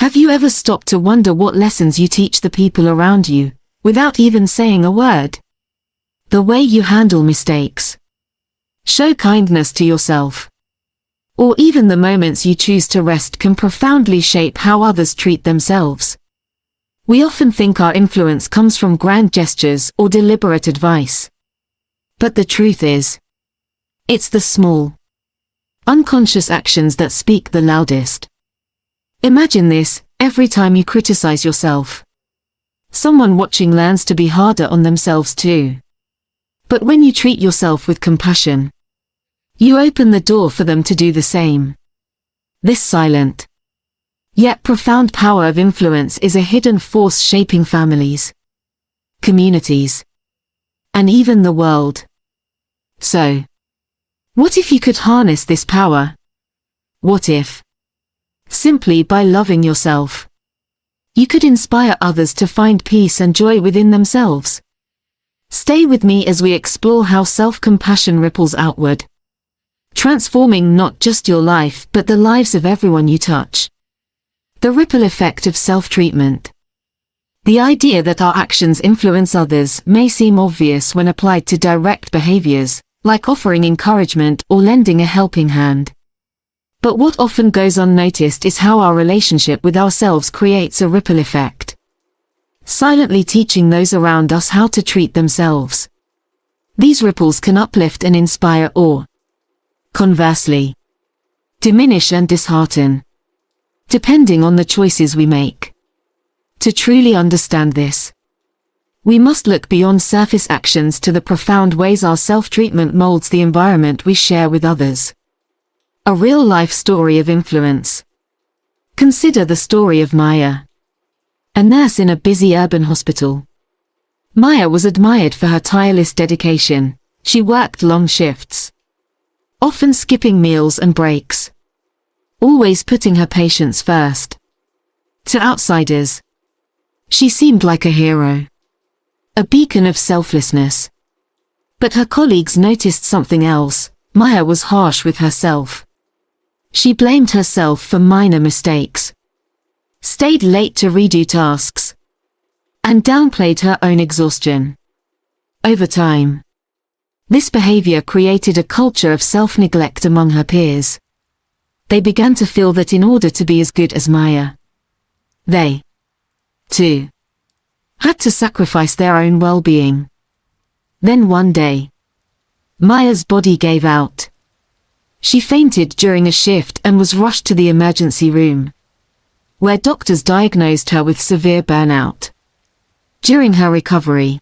Have you ever stopped to wonder what lessons you teach the people around you, without even saying a word? The way you handle mistakes, show kindness to yourself, or even the moments you choose to rest can profoundly shape how others treat themselves. We often think our influence comes from grand gestures or deliberate advice. But the truth is, it's the small, unconscious actions that speak the loudest. Imagine this: every time you criticize yourself, someone watching learns to be harder on themselves too. But when you treat yourself with compassion, you open the door for them to do the same. This silent, yet profound power of influence is a hidden force shaping families, communities, and even the world. So, what if you could harness this power? What if, simply by loving yourself, you could inspire others to find peace and joy within themselves? Stay with me as we explore how self-compassion ripples outward, transforming not just your life but the lives of everyone you touch. The ripple effect of self-treatment. The idea that our actions influence others may seem obvious when applied to direct behaviors, like offering encouragement or lending a helping hand. But what often goes unnoticed is how our relationship with ourselves creates a ripple effect, silently teaching those around us how to treat themselves. These ripples can uplift and inspire, or, conversely, diminish and dishearten, depending on the choices we make. To truly understand this, we must look beyond surface actions to the profound ways our self-treatment molds the environment we share with others. A real-life story of influence. Consider the story of Maya, a nurse in a busy urban hospital. Maya was admired for her tireless dedication. She worked long shifts, often skipping meals and breaks, always putting her patients first. To outsiders, she seemed like a hero, a beacon of selflessness. But her colleagues noticed something else. Maya was harsh with herself. She blamed herself for minor mistakes, stayed late to redo tasks, and downplayed her own exhaustion. Over time, this behavior created a culture of self-neglect among her peers. They began to feel that in order to be as good as Maya, they, too, had to sacrifice their own well-being. Then one day, Maya's body gave out. She fainted during a shift and was rushed to the emergency room, where doctors diagnosed her with severe burnout. During her recovery,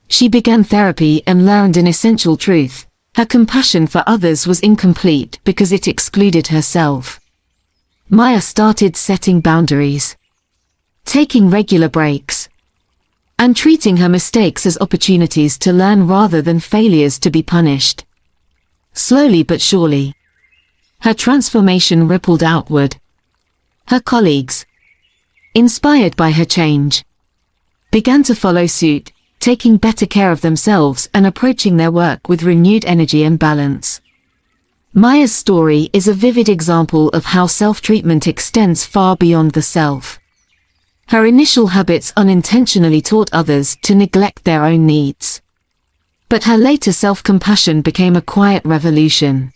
she began therapy and learned an essential truth: her compassion for others was incomplete because it excluded herself. Maya started setting boundaries, taking regular breaks, and treating her mistakes as opportunities to learn rather than failures to be punished. Slowly but surely, her transformation rippled outward. Her colleagues, inspired by her change, began to follow suit, taking better care of themselves and approaching their work with renewed energy and balance. Maya's story is a vivid example of how self-treatment extends far beyond the self. Her initial habits unintentionally taught others to neglect their own needs. But her later self-compassion became a quiet revolution,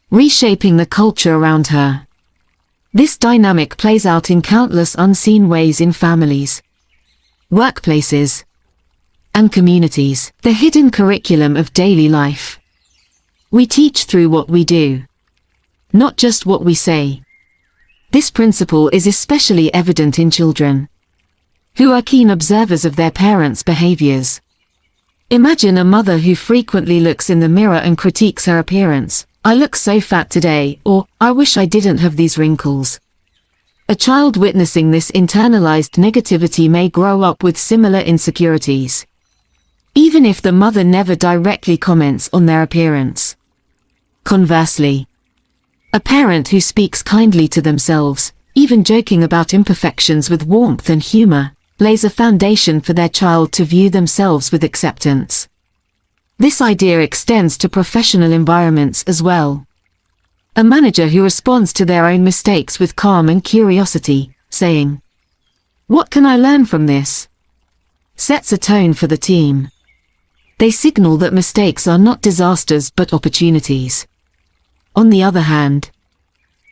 reshaping the culture around her. This dynamic plays out in countless unseen ways in families, workplaces, and communities. The hidden curriculum of daily life. We teach through what we do, not just what we say. This principle is especially evident in children, who are keen observers of their parents' behaviors. Imagine a mother who frequently looks in the mirror and critiques her appearance. "I look so fat today," or "I wish I didn't have these wrinkles." A child witnessing this internalized negativity may grow up with similar insecurities, even if the mother never directly comments on their appearance. Conversely, a parent who speaks kindly to themselves, even joking about imperfections with warmth and humor, lays a foundation for their child to view themselves with acceptance. This idea extends to professional environments as well. A manager who responds to their own mistakes with calm and curiosity saying, "What can I learn from this?" sets a tone for the team. They signal that mistakes are not disasters but opportunities. On the other hand,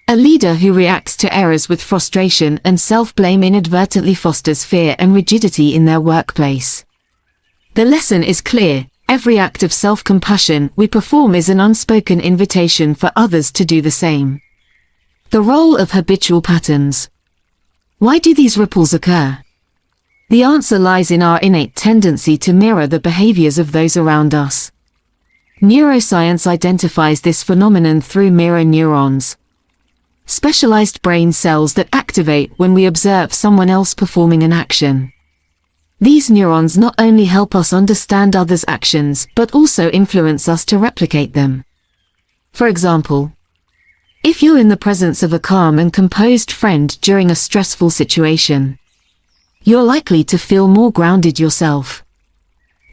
a leader who reacts to errors with frustration and self-blame inadvertently fosters fear and rigidity in their workplace. The lesson is clear: every act of self-compassion we perform is an unspoken invitation for others to do the same. The role of habitual patterns. Why do these ripples occur? The answer lies in our innate tendency to mirror the behaviors of those around us. Neuroscience identifies this phenomenon through mirror neurons, specialized brain cells that activate when we observe someone else performing an action. These neurons not only help us understand others' actions but also influence us to replicate them. For example, if you're in the presence of a calm and composed friend during a stressful situation, you're likely to feel more grounded yourself.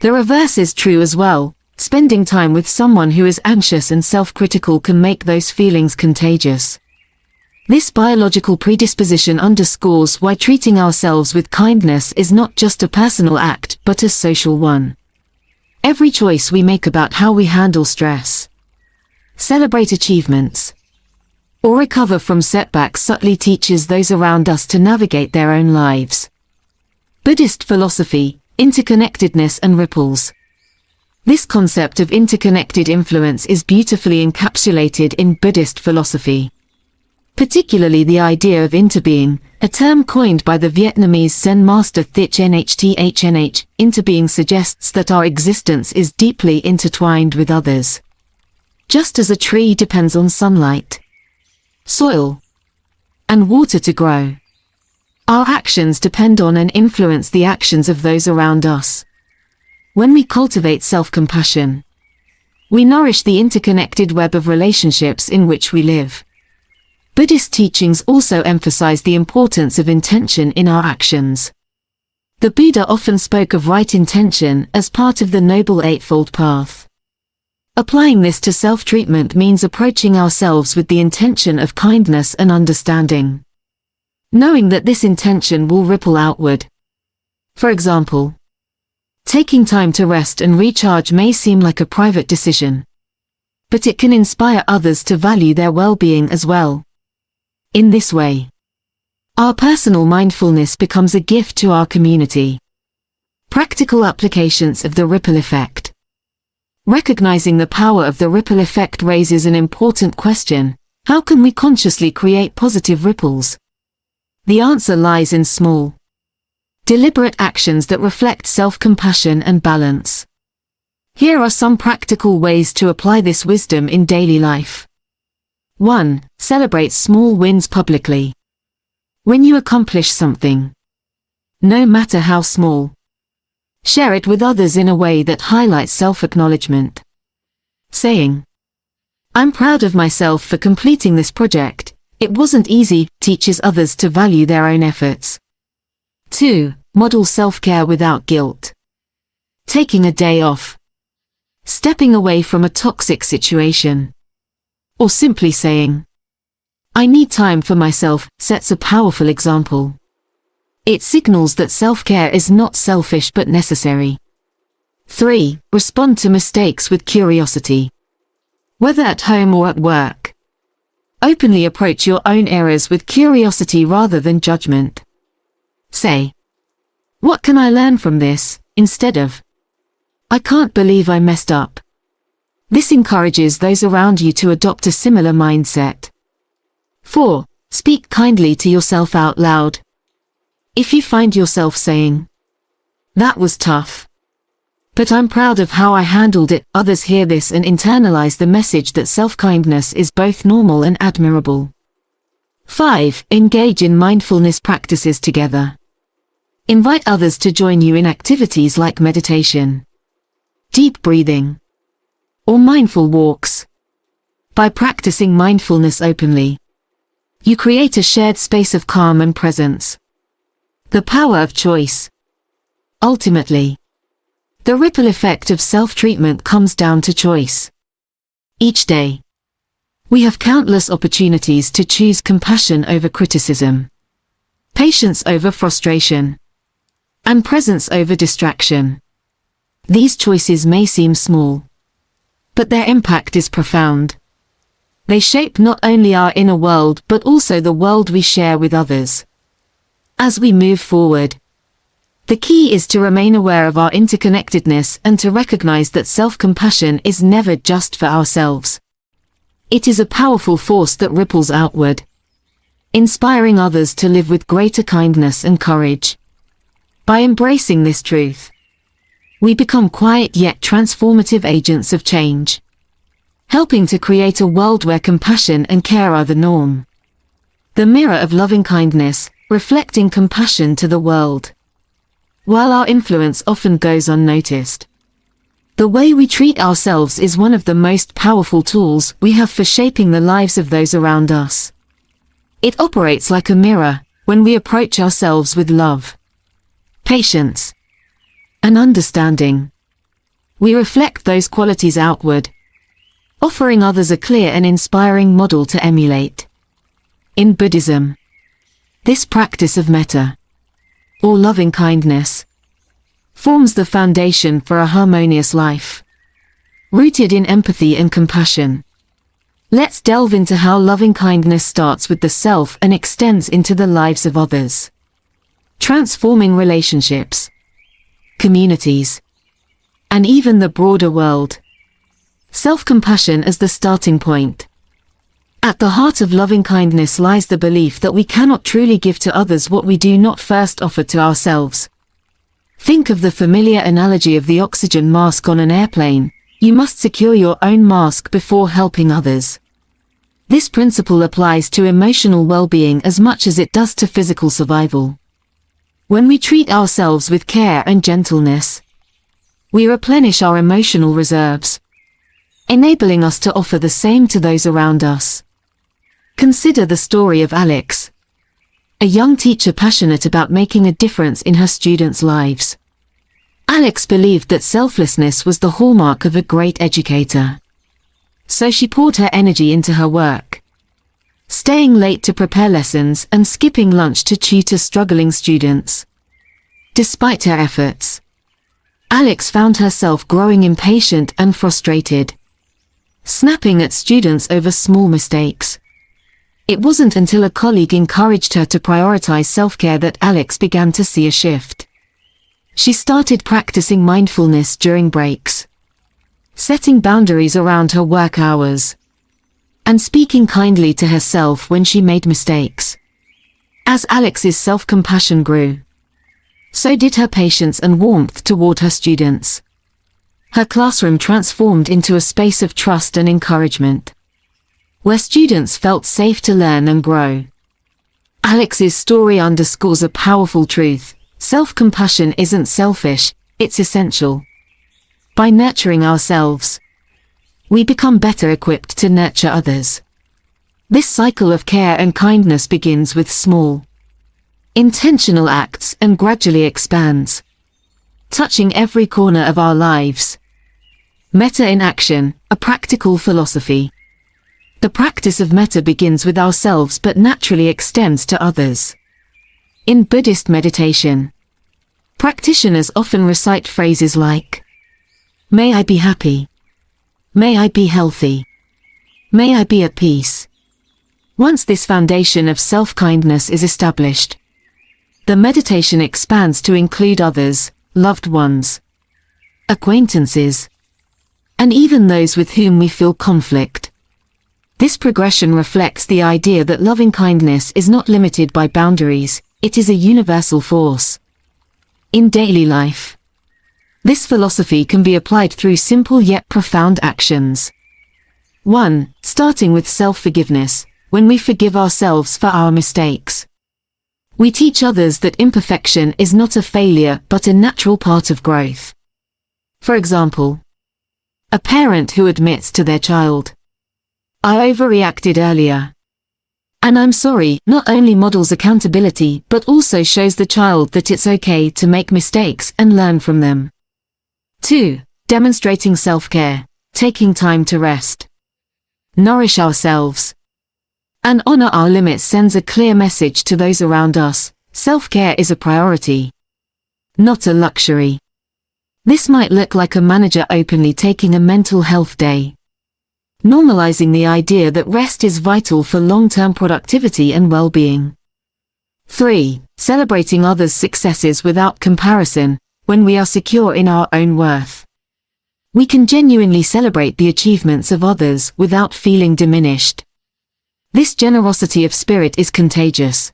The reverse is true as well. Spending time with someone who is anxious and self-critical can make those feelings contagious. This biological predisposition underscores why treating ourselves with kindness is not just a personal act but a social one. Every choice we make about how we handle stress, celebrate achievements, or recover from setbacks subtly teaches those around us to navigate their own lives. Buddhist philosophy, interconnectedness and ripples. This concept of interconnected influence is beautifully encapsulated in Buddhist philosophy, particularly the idea of interbeing, a term coined by the Vietnamese Zen master Thich Nhat Hanh. Interbeing suggests that our existence is deeply intertwined with others. Just as a tree depends on sunlight, soil, and water to grow, our actions depend on and influence the actions of those around us. When we cultivate self-compassion, we nourish the interconnected web of relationships in which we live. Buddhist teachings also emphasize the importance of intention in our actions. The Buddha often spoke of right intention as part of the Noble Eightfold Path. Applying this to self-treatment means approaching ourselves with the intention of kindness and understanding, knowing that this intention will ripple outward. For example, taking time to rest and recharge may seem like a private decision, but it can inspire others to value their well-being as well. In this way, our personal mindfulness becomes a gift to our community. Practical applications of the ripple effect. Recognizing the power of the ripple effect raises an important question: how can we consciously create positive ripples? The answer lies in small, deliberate actions that reflect self-compassion and balance. Here are some practical ways to apply this wisdom in daily life. 1. Celebrate small wins publicly. When you accomplish something, no matter how small, share it with others in a way that highlights self-acknowledgement. Saying, "I'm proud of myself for completing this project. It wasn't easy," teaches others to value their own efforts. 2. Model self-care without guilt. Taking a day off, stepping away from a toxic situation, or simply saying, "I need time for myself," sets a powerful example. It signals that self-care is not selfish but necessary. 3. Respond to mistakes with curiosity. Whether at home or at work, openly approach your own errors with curiosity rather than judgment. Say, "What can I learn from this?" instead of, "I can't believe I messed up." This encourages those around you to adopt a similar mindset. 4. Speak kindly to yourself out loud. If you find yourself saying, "That was tough, but I'm proud of how I handled it," others hear this and internalize the message that self-kindness is both normal and admirable. 5. Engage in mindfulness practices together. Invite others to join you in activities like meditation, deep breathing, or mindful walks. By practicing mindfulness openly, you create a shared space of calm and presence. The power of choice. Ultimately, the ripple effect of self-treatment comes down to choice. Each day, we have countless opportunities to choose compassion over criticism, patience over frustration, and presence over distraction. These choices may seem small, but their impact is profound. They shape not only our inner world but also the world we share with others. As we move forward, the key is to remain aware of our interconnectedness and to recognize that self-compassion is never just for ourselves. It is a powerful force that ripples outward, inspiring others to live with greater kindness and courage. By embracing this truth, we become quiet yet transformative agents of change, helping to create a world where compassion and care are the norm. The mirror of loving kindness, reflecting compassion to the world. While our influence often goes unnoticed, the way we treat ourselves is one of the most powerful tools we have for shaping the lives of those around us. It operates like a mirror when we approach ourselves with love, patience, and understanding. We reflect those qualities outward, offering others a clear and inspiring model to emulate. In Buddhism, this practice of metta, or loving kindness, forms the foundation for a harmonious life, rooted in empathy and compassion. Let's delve into how loving kindness starts with the self and extends into the lives of others, transforming relationships, communities, and even the broader world. Self-compassion as the starting point. At the heart of loving kindness lies the belief that we cannot truly give to others what we do not first offer to ourselves. Think of the familiar analogy of the oxygen mask on an airplane. You must secure your own mask before helping others. This principle applies to emotional well-being as much as it does to physical survival. When we treat ourselves with care and gentleness, we replenish our emotional reserves, enabling us to offer the same to those around us. Consider the story of Alex, a young teacher passionate about making a difference in her students' lives. Alex believed that selflessness was the hallmark of a great educator. So she poured her energy into her work, staying late to prepare lessons and skipping lunch to tutor struggling students. Despite her efforts, Alex found herself growing impatient and frustrated, snapping at students over small mistakes. It wasn't until a colleague encouraged her to prioritize self-care that Alex began to see a shift. She started practicing mindfulness during breaks, setting boundaries around her work hours, and speaking kindly to herself when she made mistakes. As Alex's self-compassion grew, so did her patience and warmth toward her students. Her classroom transformed into a space of trust and encouragement, where students felt safe to learn and grow. Alex's story underscores a powerful truth. Self-compassion isn't selfish, it's essential. By nurturing ourselves, we become better equipped to nurture others. This cycle of care and kindness begins with small, intentional acts and gradually expands, touching every corner of our lives. Metta in action, a practical philosophy. The practice of metta begins with ourselves but naturally extends to others. In Buddhist meditation, practitioners often recite phrases like, "May I be happy. May I be healthy. May I be at peace." Once this foundation of self-kindness is established, the meditation expands to include others, loved ones, acquaintances, and even those with whom we feel conflict. This progression reflects the idea that loving kindness is not limited by boundaries, it is a universal force. In daily life, this philosophy can be applied through simple yet profound actions. 1. Starting with self-forgiveness. When we forgive ourselves for our mistakes, we teach others that imperfection is not a failure but a natural part of growth. For example, a parent who admits to their child, "I overreacted earlier, and I'm sorry," not only models accountability but also shows the child that it's okay to make mistakes and learn from them. 2. Demonstrating self-care. Taking time to rest, nourish ourselves, and honor our limits sends a clear message to those around us. Self-care is a priority, not a luxury. This might look like a manager openly taking a mental health day, normalizing the idea that rest is vital for long-term productivity and well-being. 3. Celebrating others' successes without comparison. When we are secure in our own worth, we can genuinely celebrate the achievements of others without feeling diminished. This generosity of spirit is contagious,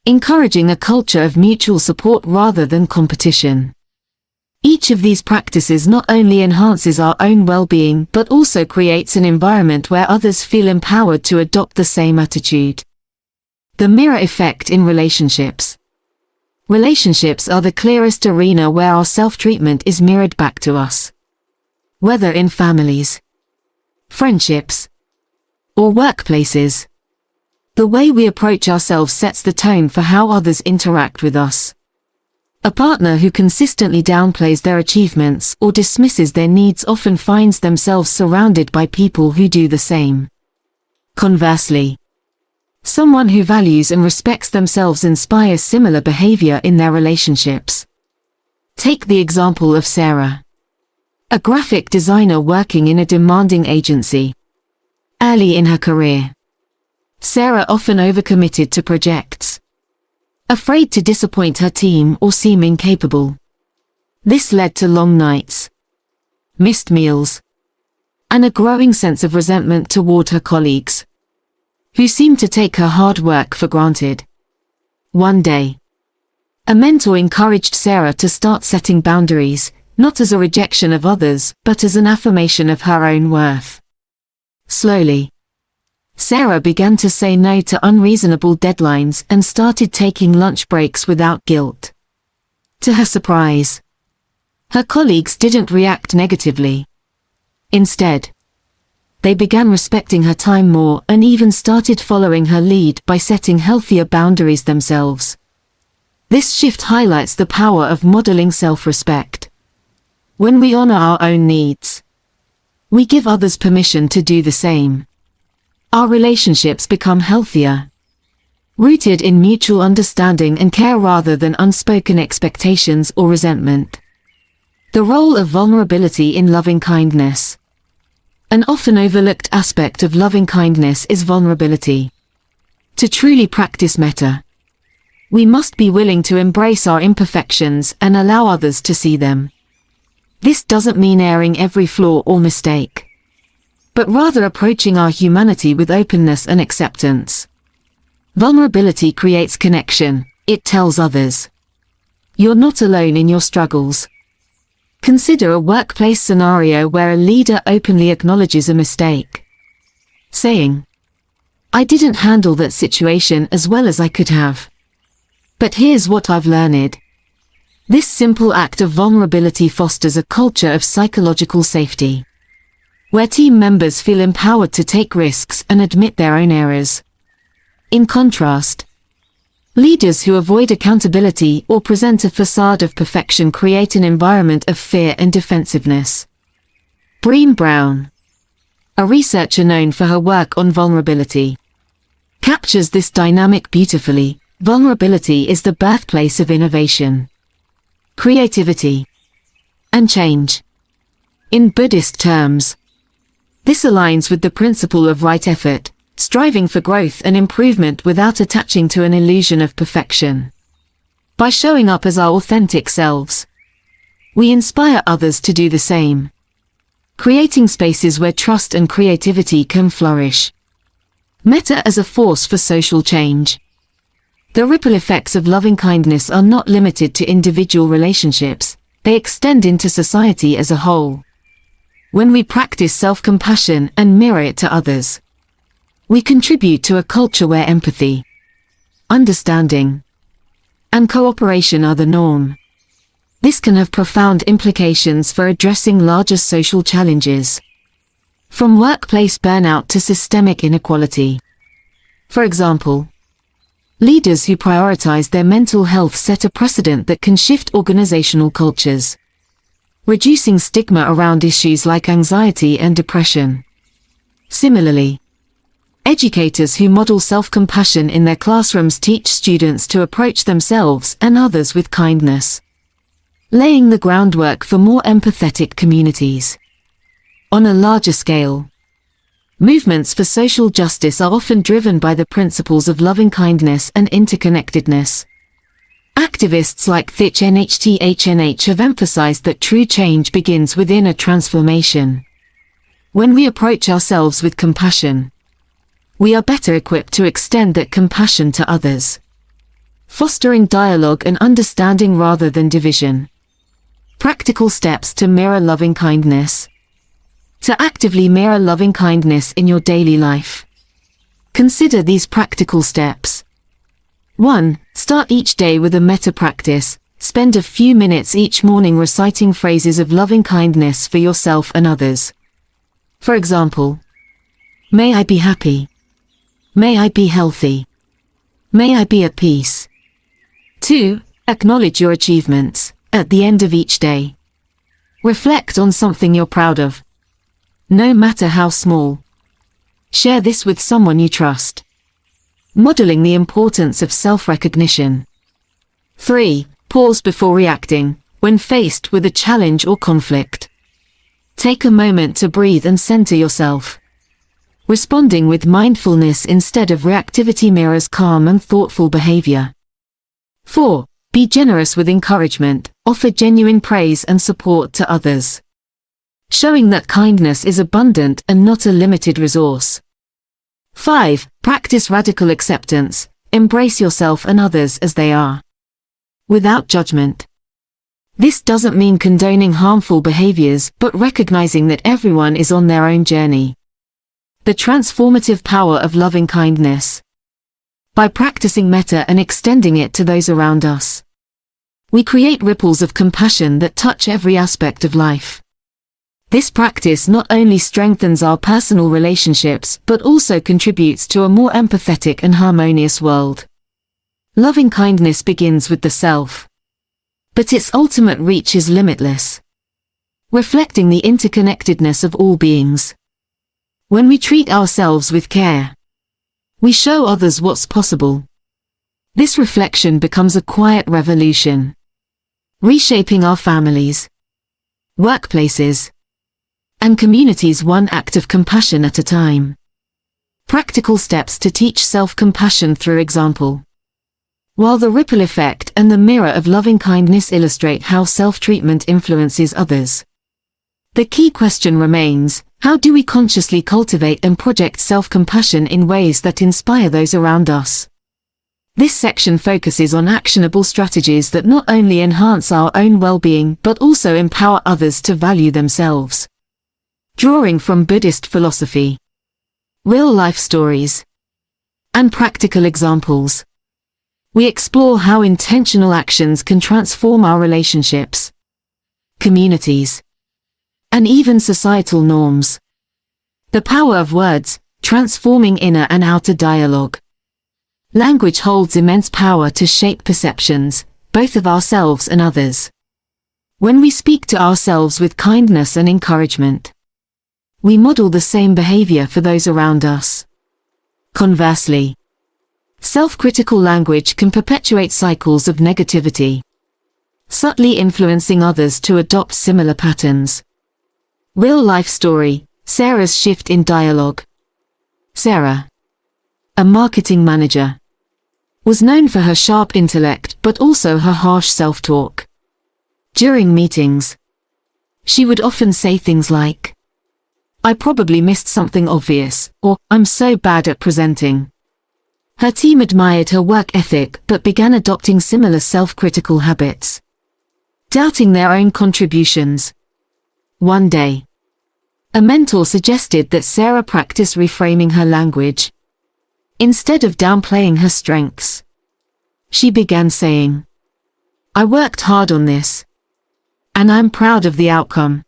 encouraging a culture of mutual support rather than competition. Each of these practices not only enhances our own well-being but also creates an environment where others feel empowered to adopt the same attitude. The mirror effect in relationships. Relationships are the clearest arena where our self-treatment is mirrored back to us. Whether in families, friendships, or workplaces, the way we approach ourselves sets the tone for how others interact with us. A partner who consistently downplays their achievements or dismisses their needs often finds themselves surrounded by people who do the same. Conversely, someone who values and respects themselves inspires similar behavior in their relationships. Take the example of Sarah, a graphic designer working in a demanding agency. Early in her career, Sarah often overcommitted to projects, afraid to disappoint her team or seem incapable. This led to long nights, missed meals, and a growing sense of resentment toward her colleagues, who seemed to take her hard work for granted. One day, a mentor encouraged Sarah to start setting boundaries, not as a rejection of others, but as an affirmation of her own worth. Slowly, Sarah began to say no to unreasonable deadlines and started taking lunch breaks without guilt. To her surprise, her colleagues didn't react negatively. Instead, they began respecting her time more and even started following her lead by setting healthier boundaries themselves. This shift highlights the power of modeling self-respect. When we honor our own needs, we give others permission to do the same. Our relationships become healthier, rooted in mutual understanding and care rather than unspoken expectations or resentment. The role of vulnerability in loving kindness. An often overlooked aspect of loving kindness is vulnerability. To truly practice metta, we must be willing to embrace our imperfections and allow others to see them. This doesn't mean airing every flaw or mistake, but rather approaching our humanity with openness and acceptance. Vulnerability creates connection. It tells others, you're not alone in your struggles. Consider a workplace scenario where a leader openly acknowledges a mistake, saying, I didn't handle that situation as well as I could have, but here's what I've learned. This simple act of vulnerability fosters a culture of psychological safety, where team members feel empowered to take risks and admit their own errors. In contrast, leaders who avoid accountability or present a facade of perfection create an environment of fear and defensiveness. Brené Brown, a researcher known for her work on vulnerability, captures this dynamic beautifully. Vulnerability is the birthplace of innovation, creativity, and change. In Buddhist terms, this aligns with the principle of right effort, striving for growth and improvement without attaching to an illusion of perfection. By showing up as our authentic selves, we inspire others to do the same, creating spaces where trust and creativity can flourish. Metta as a force for social change. The ripple effects of loving kindness are not limited to individual relationships, they extend into society as a whole. When we practice self-compassion and mirror it to others, we contribute to a culture where empathy, understanding, and cooperation are the norm. This can have profound implications for addressing larger social challenges, from workplace burnout to systemic inequality. For example, leaders who prioritize their mental health set a precedent that can shift organizational cultures, reducing stigma around issues like anxiety and depression. Similarly, Educators who model self-compassion in their classrooms teach students to approach themselves and others with kindness, laying the groundwork for more empathetic communities. On a larger scale, movements for social justice are often driven by the principles of loving-kindness and interconnectedness. Activists like thought-provoking have emphasized that true change begins within a transformation. When we approach ourselves with compassion, we are better equipped to extend that compassion to others, fostering dialogue and understanding rather than division. Practical steps to mirror loving kindness. To actively mirror loving kindness in your daily life, consider these practical steps. 1. Start each day with a metta practice. Spend a few minutes each morning reciting phrases of loving kindness for yourself and others. For example, may I be happy. May I be healthy. May I be at peace. 2. Acknowledge your achievements. At the end of each day, reflect on something you're proud of, no matter how small. Share this with someone you trust, modeling the importance of self-recognition. 3. Pause before reacting. When faced with a challenge or conflict, take a moment to breathe and center yourself. Responding with mindfulness instead of reactivity mirrors calm and thoughtful behavior. 4. Be generous with encouragement. Offer genuine praise and support to others, showing that kindness is abundant and not a limited resource. 5. Practice radical acceptance. Embrace yourself and others as they are, without judgment. This doesn't mean condoning harmful behaviors, but recognizing that everyone is on their own journey. The transformative power of loving kindness. By practicing metta and extending it to those around us, we create ripples of compassion that touch every aspect of life. This practice not only strengthens our personal relationships but also contributes to a more empathetic and harmonious world. Loving kindness begins with the self, but its ultimate reach is limitless, reflecting the interconnectedness of all beings. When we treat ourselves with care, we show others what's possible. This reflection becomes a quiet revolution, reshaping our families, workplaces, and communities one act of compassion at a time. Practical steps to teach self-compassion through example. While the ripple effect and the mirror of loving kindness illustrate how self-treatment influences others, the key question remains: how do we consciously cultivate and project self-compassion in ways that inspire those around us? This section focuses on actionable strategies that not only enhance our own well-being but also empower others to value themselves. Drawing from Buddhist philosophy, real-life stories, and practical examples, we explore how intentional actions can transform our relationships, communities, and even societal norms. The power of words, transforming inner and outer dialogue. Language holds immense power to shape perceptions, both of ourselves and others. When we speak to ourselves with kindness and encouragement, we model the same behavior for those around us. Conversely, self-critical language can perpetuate cycles of negativity, subtly influencing others to adopt similar patterns. Real-life story: Sarah's shift in dialogue. Sarah, a marketing manager, was known for her sharp intellect but also her harsh self-talk. During meetings, she would often say things like, "I probably missed something obvious," or "I'm so bad at presenting." Her team admired her work ethic but began adopting similar self-critical habits, doubting their own contributions. One day, a mentor suggested that Sarah practice reframing her language. Instead of downplaying her strengths, she began saying, "I worked hard on this, and I'm proud of the outcome."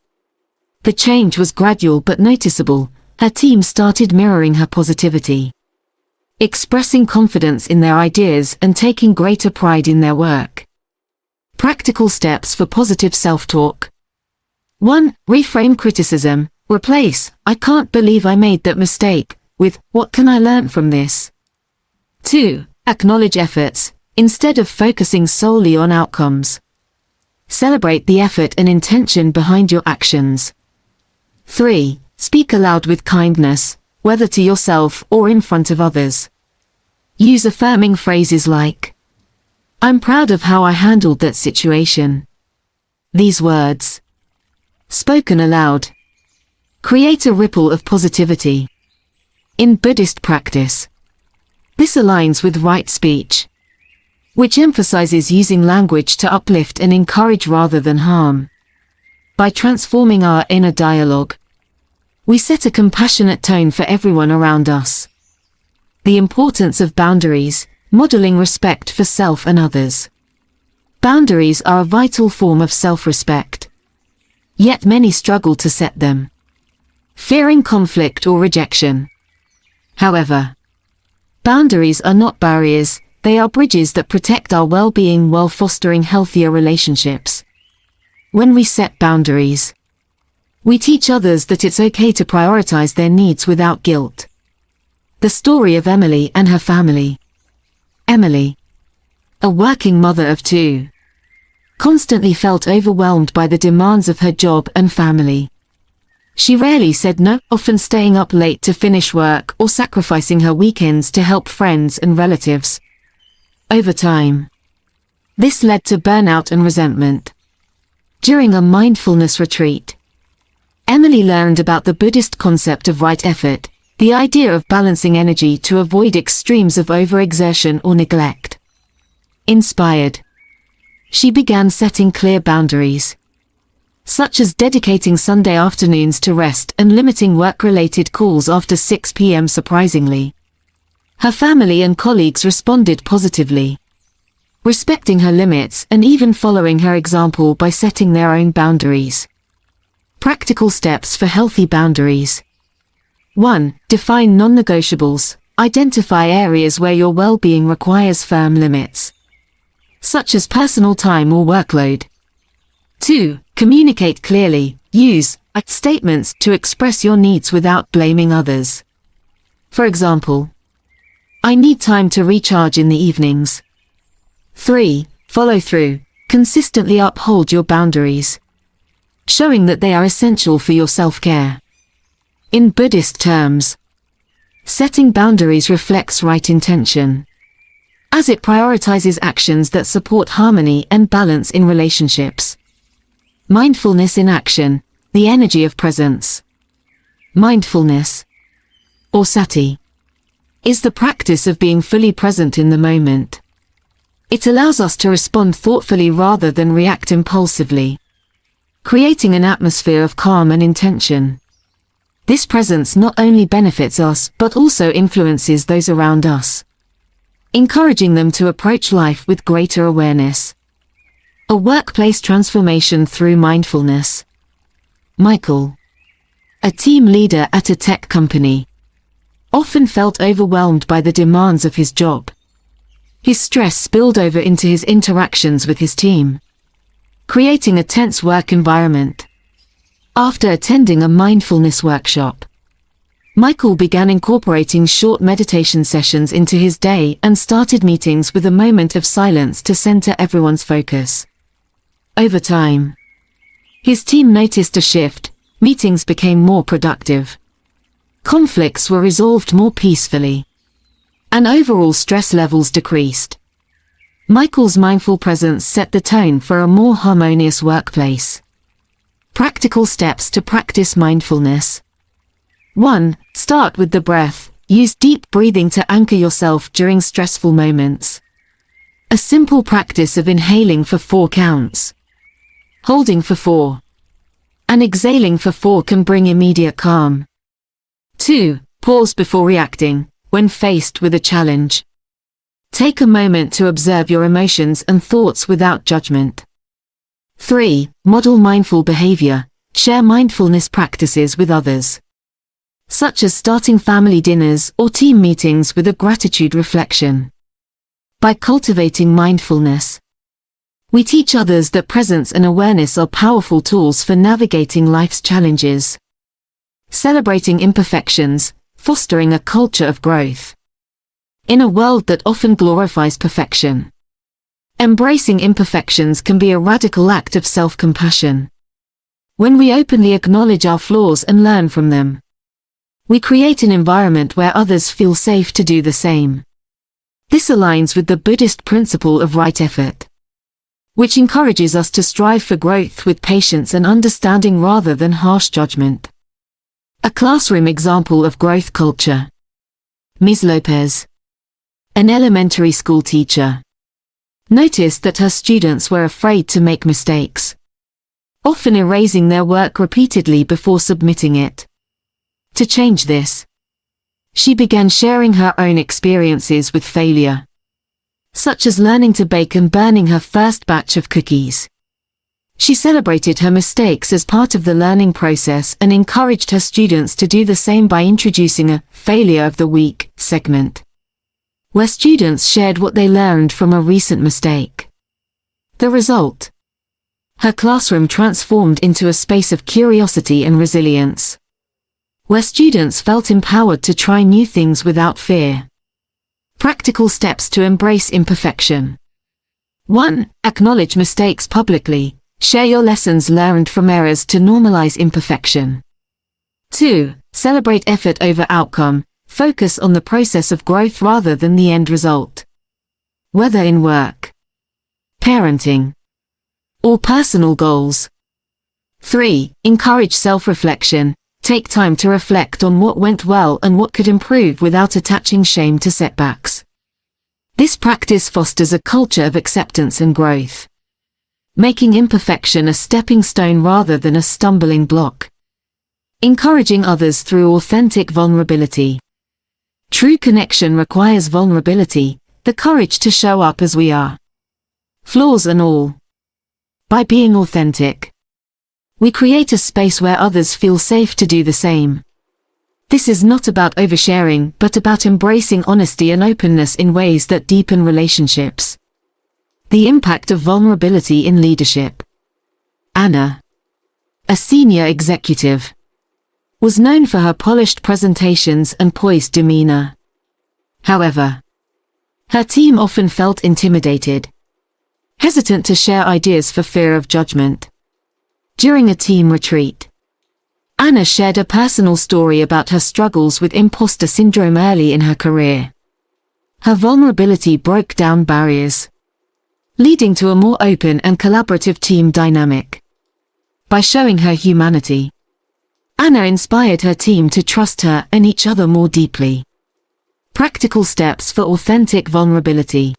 The change was gradual but noticeable. Her team started mirroring her positivity, expressing confidence in their ideas and taking greater pride in their work. Practical steps for positive self-talk. 1. Reframe criticism. Replace "I can't believe I made that mistake" with, "What can I learn from this?" 2. Acknowledge efforts, instead of focusing solely on outcomes. Celebrate the effort and intention behind your actions. 3. Speak aloud with kindness, whether to yourself or in front of others. Use affirming phrases like, "I'm proud of how I handled that situation." These words, spoken aloud, create a ripple of positivity. In Buddhist practice, this aligns with right speech, which emphasizes using language to uplift and encourage rather than harm. By transforming our inner dialogue, we set a compassionate tone for everyone around us. The importance of boundaries, modeling respect for self and others. Boundaries are a vital form of self-respect. Yet many struggle to set them, fearing conflict or rejection. However, boundaries are not barriers, they are bridges that protect our well-being while fostering healthier relationships. When we set boundaries, we teach others that it's okay to prioritize their needs without guilt. The story of Emily and her family. Emily, a working mother of 2, constantly felt overwhelmed by the demands of her job and family. She rarely said no, often staying up late to finish work or sacrificing her weekends to help friends and relatives. Over time, this led to burnout and resentment. During a mindfulness retreat, Emily learned about the Buddhist concept of right effort, the idea of balancing energy to avoid extremes of overexertion or neglect. Inspired, she began setting clear boundaries, such as dedicating Sunday afternoons to rest and limiting work-related calls after 6 p.m. Surprisingly, her family and colleagues responded positively, respecting her limits and even following her example by setting their own boundaries. Practical steps for healthy boundaries. 1. Define non-negotiables. Identify areas where your well-being requires firm limits, such as personal time or workload. 2. Communicate clearly. Use "I" statements to express your needs without blaming others. For example, "I need time to recharge in the evenings." 3. Follow through. Consistently uphold your boundaries, showing that they are essential for your self-care. In Buddhist terms, setting boundaries reflects right intention, as it prioritizes actions that support harmony and balance in relationships. Mindfulness in action, the energy of presence. Mindfulness, or sati, is the practice of being fully present in the moment. It allows us to respond thoughtfully rather than react impulsively, creating an atmosphere of calm and intention. This presence not only benefits us but also influences those around us, encouraging them to approach life with greater awareness. A workplace transformation through mindfulness. Michael, a team leader at a tech company, often felt overwhelmed by the demands of his job. His stress spilled over into his interactions with his team, creating a tense work environment. After attending a mindfulness workshop, Michael began incorporating short meditation sessions into his day and started meetings with a moment of silence to center everyone's focus. Over time, his team noticed a shift. Meetings became more productive, conflicts were resolved more peacefully, and overall stress levels decreased. Michael's mindful presence set the tone for a more harmonious workplace. Practical steps to practice mindfulness. 1. Start with the breath. Use deep breathing to anchor yourself during stressful moments. A simple practice of inhaling for 4 counts, holding for 4, and exhaling for 4 can bring immediate calm. 2. Pause before reacting. When faced with a challenge, take a moment to observe your emotions and thoughts without judgment. 3. Model mindful behavior. Share mindfulness practices with others, such as starting family dinners or team meetings with a gratitude reflection. By cultivating mindfulness, we teach others that presence and awareness are powerful tools for navigating life's challenges. Celebrating imperfections. fostering a culture of growth. In a world that often glorifies perfection, embracing imperfections can be a radical act of self-compassion. When we openly acknowledge our flaws and learn from them, we create an environment where others feel safe to do the same. This aligns with the Buddhist principle of right effort, which encourages us to strive for growth with patience and understanding rather than harsh judgment. A classroom example of growth culture. Ms. Lopez, an elementary school teacher, noticed that her students were afraid to make mistakes, often erasing their work repeatedly before submitting it. To change this, she began sharing her own experiences with failure, such as learning to bake and burning her first batch of cookies. She celebrated her mistakes as part of the learning process and encouraged her students to do the same by introducing a Failure of the Week segment, where students shared what they learned from a recent mistake. The result? Her classroom transformed into a space of curiosity and resilience, where students felt empowered to try new things without fear. Practical steps to embrace imperfection. 1. Acknowledge mistakes publicly. Share your lessons learned from errors to normalize imperfection. 2. Celebrate effort over outcome. Focus on the process of growth rather than the end result. Whether in work, parenting, or personal goals. 3. Encourage self-reflection. Take time to reflect on what went well and what could improve without attaching shame to setbacks. This practice fosters a culture of acceptance and growth, making imperfection a stepping stone rather than a stumbling block. Encouraging others through authentic vulnerability. True connection requires vulnerability, the courage to show up as we are, flaws and all. By being authentic, we create a space where others feel safe to do the same. This is not about oversharing, but about embracing honesty and openness in ways that deepen relationships. The impact of vulnerability in leadership. Anna, a senior executive, was known for her polished presentations and poised demeanor. However, her team often felt intimidated, hesitant to share ideas for fear of judgment. During a team retreat, Anna shared a personal story about her struggles with imposter syndrome early in her career. Her vulnerability broke down barriers, leading to a more open and collaborative team dynamic. By showing her humanity, Anna inspired her team to trust her and each other more deeply. Practical steps for authentic vulnerability.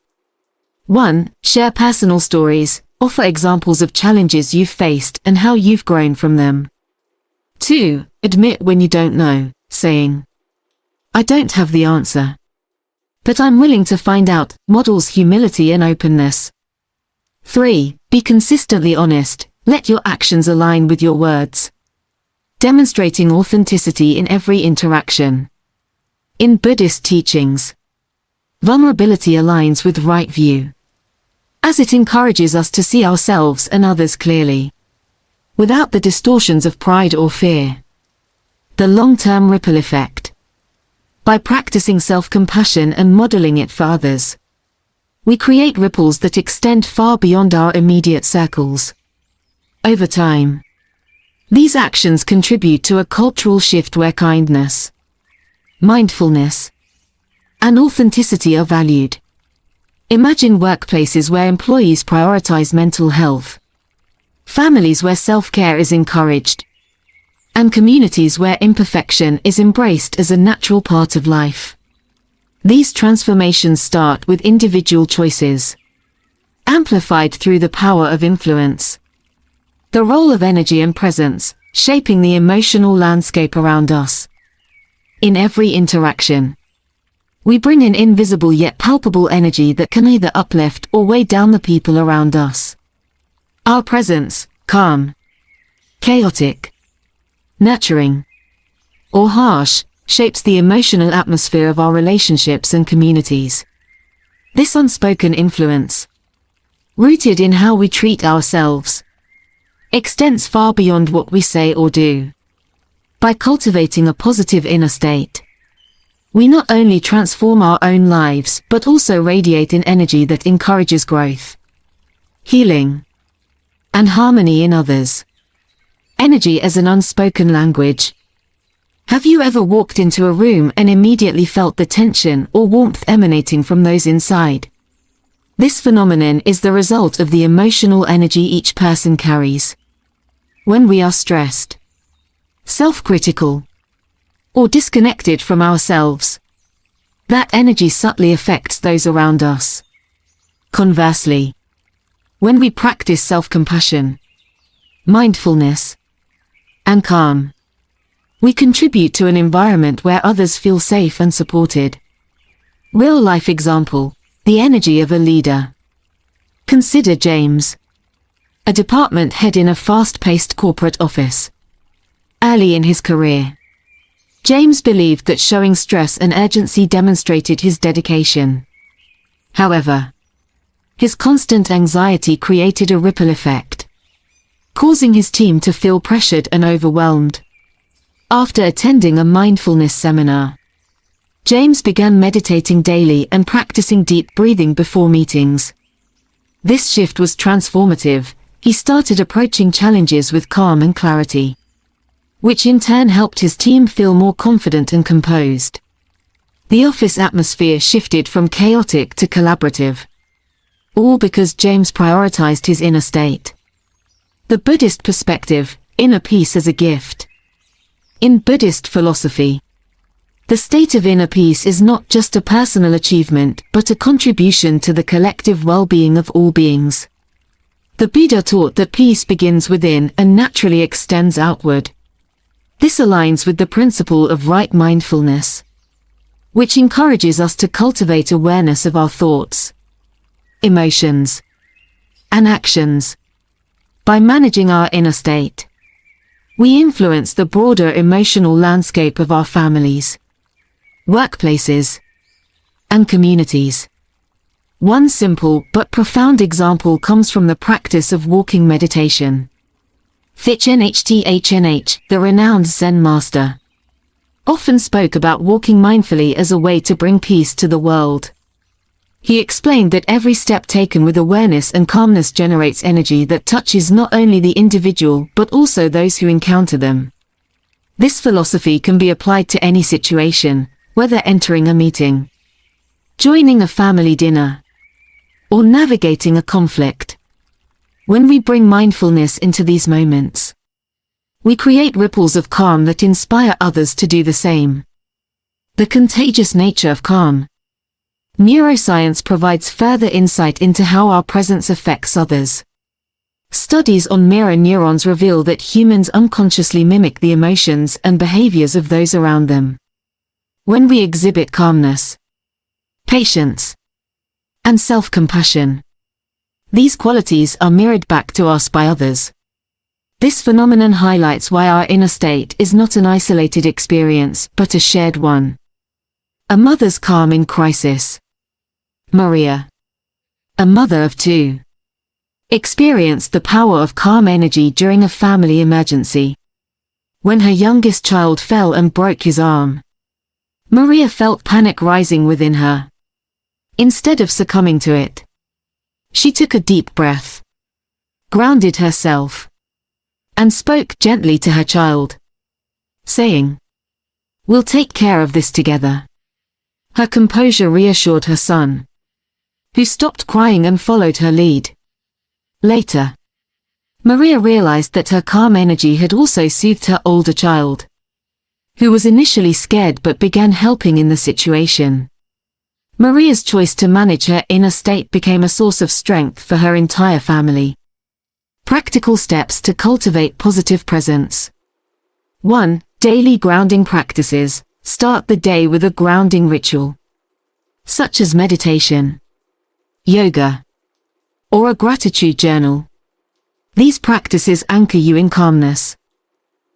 1. Share personal stories. Offer examples of challenges you've faced and how you've grown from them. 2. Admit when you don't know, saying, "I don't have the answer, but I'm willing to find out," models humility and openness. 3. Be consistently honest. Let your actions align with your words, demonstrating authenticity in every interaction. In Buddhist teachings, vulnerability aligns with right view, as it encourages us to see ourselves and others clearly, without the distortions of pride or fear. The long-term ripple effect. By practicing self-compassion and modeling it for others, we create ripples that extend far beyond our immediate circles. Over time, these actions contribute to a cultural shift where kindness, mindfulness, and authenticity are valued. Imagine workplaces where employees prioritize mental health, families where self-care is encouraged, and communities where imperfection is embraced as a natural part of life. These transformations start with individual choices, amplified through the power of influence. The role of energy and presence, shaping the emotional landscape around us. In every interaction, we bring an invisible yet palpable energy that can either uplift or weigh down the people around us. Our presence, calm, chaotic, nurturing, or harsh, shapes the emotional atmosphere of our relationships and communities. This unspoken influence, rooted in how we treat ourselves, extends far beyond what we say or do. By cultivating a positive inner state, We not only transform our own lives but also radiate an energy that encourages growth, healing, and harmony in others. Energy as an unspoken language. Have you ever walked into a room and immediately felt the tension or warmth emanating from those inside? This phenomenon is the result of the emotional energy each person carries. When we are stressed, self-critical, or disconnected from ourselves, that energy subtly affects those around us. Conversely, when we practice self-compassion, mindfulness, and calm, we contribute to an environment where others feel safe and supported. Real-life example, the energy of a leader. Consider James, a department head in a fast-paced corporate office. Early in his career, James believed that showing stress and urgency demonstrated his dedication. However, his constant anxiety created a ripple effect, causing his team to feel pressured and overwhelmed. After attending a mindfulness seminar, James began meditating daily and practicing deep breathing before meetings. This shift was transformative. He started approaching challenges with calm and clarity, which in turn helped his team feel more confident and composed. The office atmosphere shifted from chaotic to collaborative, all because James prioritized his inner state. The Buddhist perspective, inner peace as a gift. In Buddhist philosophy, the state of inner peace is not just a personal achievement but a contribution to the collective well-being of all beings. The Buddha taught that peace begins within and naturally extends outward. This aligns with the principle of right mindfulness, which encourages us to cultivate awareness of our thoughts, emotions, and actions. By managing our inner state, we influence the broader emotional landscape of our families, workplaces, and communities. One simple but profound example comes from the practice of walking meditation. Thich Nhat Hanh, the renowned Zen master, often spoke about walking mindfully as a way to bring peace to the world. He explained that every step taken with awareness and calmness generates energy that touches not only the individual but also those who encounter them. This philosophy can be applied to any situation, whether entering a meeting, joining a family dinner, or navigating a conflict. When we bring mindfulness into these moments, we create ripples of calm that inspire others to do the same. The contagious nature of calm. Neuroscience provides further insight into how our presence affects others. Studies on mirror neurons reveal that humans unconsciously mimic the emotions and behaviors of those around them. When we exhibit calmness, patience, and self-compassion, these qualities are mirrored back to us by others. This phenomenon highlights why our inner state is not an isolated experience but a shared one. A mother's calm in crisis. Maria, a mother of two, experienced the power of calm energy during a family emergency. When her youngest child fell and broke his arm, Maria felt panic rising within her. Instead of succumbing to it, she took a deep breath, grounded herself, and spoke gently to her child, saying, "We'll take care of this together." Her composure reassured her son, who stopped crying and followed her lead. Later, Maria realized that her calm energy had also soothed her older child, who was initially scared but began helping in the situation. Maria's choice to manage her inner state became a source of strength for her entire family. Practical steps to cultivate positive presence. 1. Daily grounding practices. Start the day with a grounding ritual, such as meditation, yoga, or a gratitude journal. These practices anchor you in calmness,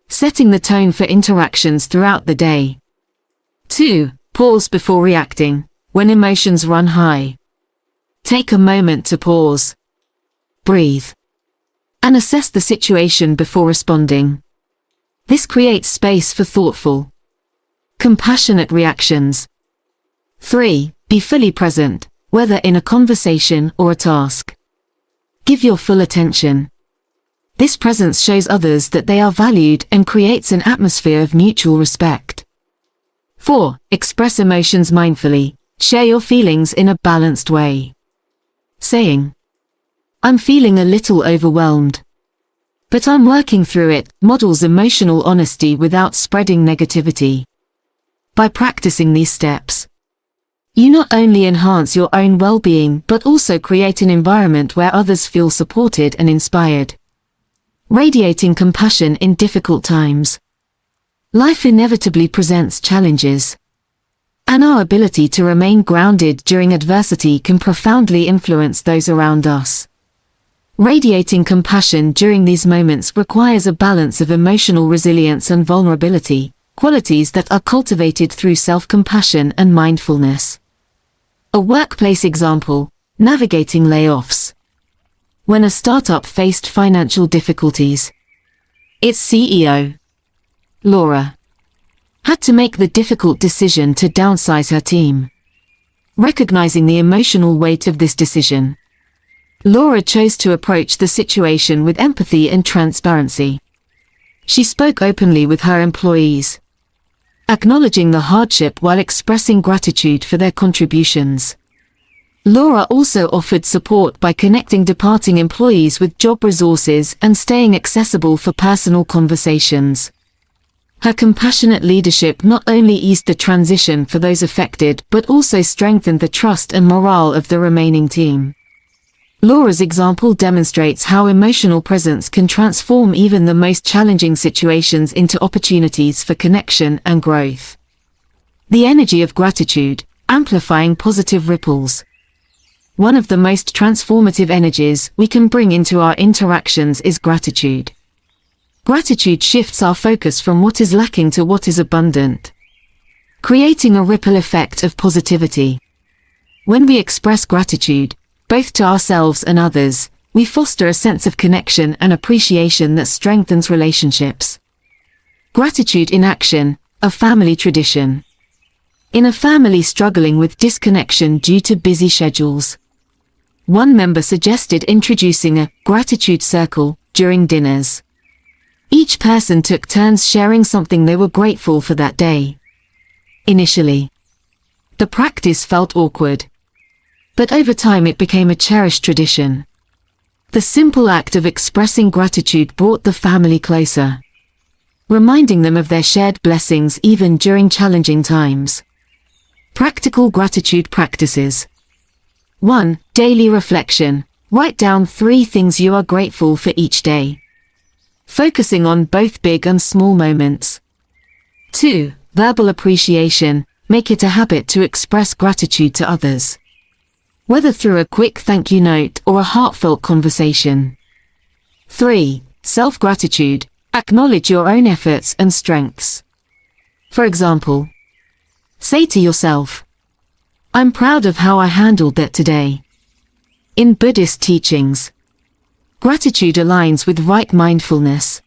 setting the tone for interactions throughout the day. 2. Pause before reacting. When emotions run high, take a moment to pause, breathe, and assess the situation before responding. This creates space for thoughtful, Compassionate reactions. 3. Be fully present, whether in a conversation or a task. Give your full attention. This presence shows others that they are valued and creates an atmosphere of mutual respect. 4. Express emotions mindfully. Share your feelings in a balanced way. Saying, "I'm feeling a little overwhelmed, but I'm working through it," models emotional honesty without spreading negativity. By practicing these steps, you not only enhance your own well-being but also create an environment where others feel supported and inspired. Radiating compassion in difficult times. Life inevitably presents challenges, and our ability to remain grounded during adversity can profoundly influence those around us. Radiating compassion during these moments requires a balance of emotional resilience and vulnerability, qualities that are cultivated through self-compassion and mindfulness. A workplace example: navigating layoffs. When a startup faced financial difficulties, its CEO, Laura, had to make the difficult decision to downsize her team. Recognizing the emotional weight of this decision, Laura chose to approach the situation with empathy and transparency. She spoke openly with her employees, acknowledging the hardship while expressing gratitude for their contributions. Laura also offered support by connecting departing employees with job resources and staying accessible for personal conversations. Her compassionate leadership not only eased the transition for those affected but also strengthened the trust and morale of the remaining team. Laura's example demonstrates how emotional presence can transform even the most challenging situations into opportunities for connection and growth. The energy of gratitude, amplifying positive ripples. One of the most transformative energies we can bring into our interactions is gratitude. Gratitude shifts our focus from what is lacking to what is abundant, creating a ripple effect of positivity. When we express gratitude, both to ourselves and others, we foster a sense of connection and appreciation that strengthens relationships. Gratitude in action, a family tradition. In a family struggling with disconnection due to busy schedules, one member suggested introducing a gratitude circle during dinners. Each person took turns sharing something they were grateful for that day. Initially, the practice felt awkward, but over time it became a cherished tradition. The simple act of expressing gratitude brought the family closer, reminding them of their shared blessings even during challenging times. Practical gratitude practices. 1. Daily reflection. Write down 3 things you are grateful for each day, focusing on both big and small moments. 2. Verbal appreciation. Make it a habit to express gratitude to others, whether through a quick thank you note or a heartfelt conversation. 3. Self-gratitude. Acknowledge your own efforts and strengths. For example, say to yourself, "I'm proud of how I handled that today." In Buddhist teachings, gratitude aligns with right mindfulness,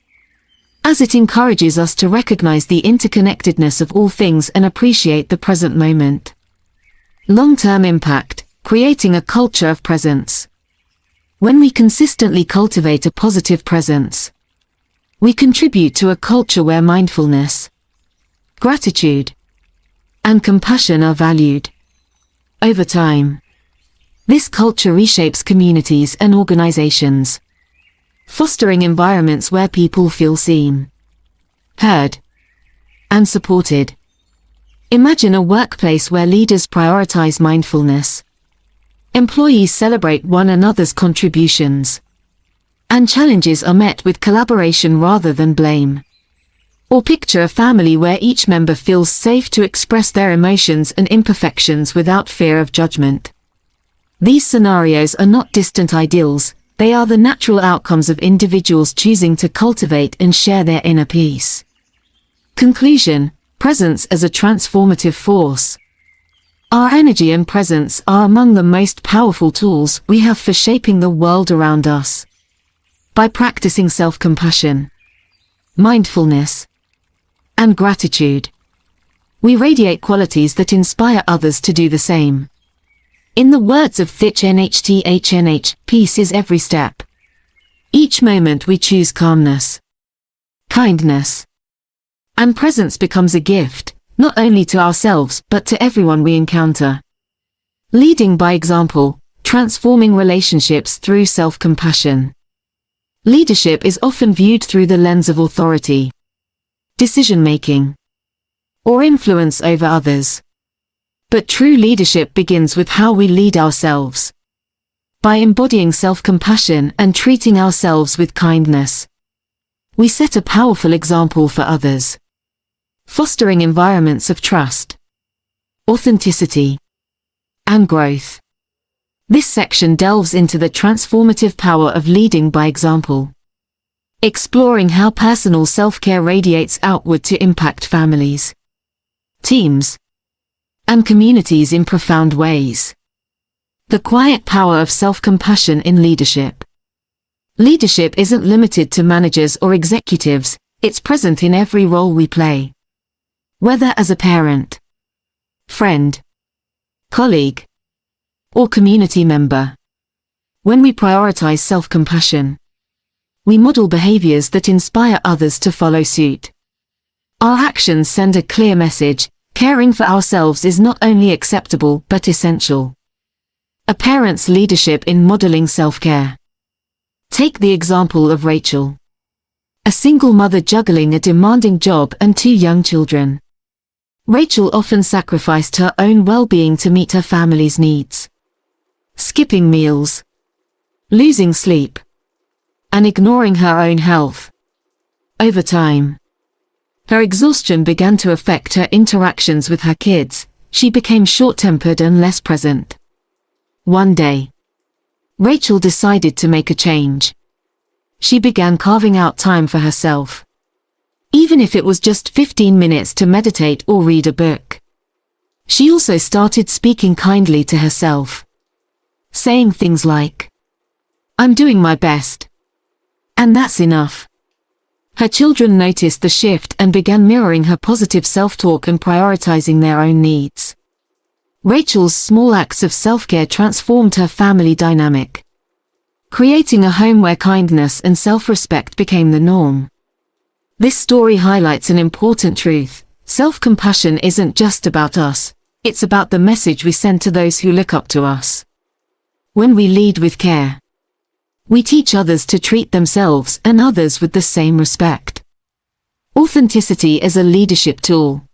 as it encourages us to recognize the interconnectedness of all things and appreciate the present moment. Long-term impact. Creating a culture of presence. When we consistently cultivate a positive presence, we contribute to a culture where mindfulness, gratitude, and compassion are valued. Over time, this culture reshapes communities and organizations, fostering environments where people feel seen, heard, and supported. Imagine a workplace where leaders prioritize mindfulness, employees celebrate one another's contributions, and challenges are met with collaboration rather than blame. Or picture a family where each member feels safe to express their emotions and imperfections without fear of judgment. These scenarios are not distant ideals, they are the natural outcomes of individuals choosing to cultivate and share their inner peace. Conclusion: presence as a transformative force. Our energy and presence are among the most powerful tools we have for shaping the world around us. By practicing self-compassion, mindfulness, and gratitude, We radiate qualities that inspire others to do the same. In the words of Thich Nhat Hanh, peace is every step. Each moment we choose calmness, kindness, and presence becomes a gift, not only to ourselves but to everyone we encounter. Leading by example, transforming relationships through self-compassion. Leadership is often viewed through the lens of authority, decision-making, or influence over others. But true leadership begins with how we lead ourselves. By embodying self-compassion and treating ourselves with kindness, we set a powerful example for others, fostering environments of trust, authenticity, and growth. This section delves into the transformative power of leading by example, exploring how personal self-care radiates outward to impact families, teams, and communities in profound ways. The quiet power of self-compassion in leadership. Leadership isn't limited to managers or executives, it's present in every role we play. Whether as a parent, friend, colleague, or community member. When we prioritize self-compassion, we model behaviors that inspire others to follow suit. Our actions send a clear message: caring for ourselves is not only acceptable but essential. A parent's leadership in modeling self-care. Take the example of Rachel, a single mother juggling a demanding job and 2 young children. Rachel often sacrificed her own well-being to meet her family's needs, skipping meals, losing sleep, and ignoring her own health. Over time, her exhaustion began to affect her interactions with her kids. She became short-tempered and less present. One day, Rachel decided to make a change. She began carving out time for herself, even if it was just 15 minutes to meditate or read a book. She also started speaking kindly to herself, saying things like, "I'm doing my best, and that's enough." Her children noticed the shift and began mirroring her positive self-talk and prioritizing their own needs. Rachel's small acts of self-care transformed her family dynamic, creating a home where kindness and self-respect became the norm. This story highlights an important truth: self-compassion isn't just about us, it's about the message we send to those who look up to us. When we lead with care, we teach others to treat themselves and others with the same respect. Authenticity is a leadership tool.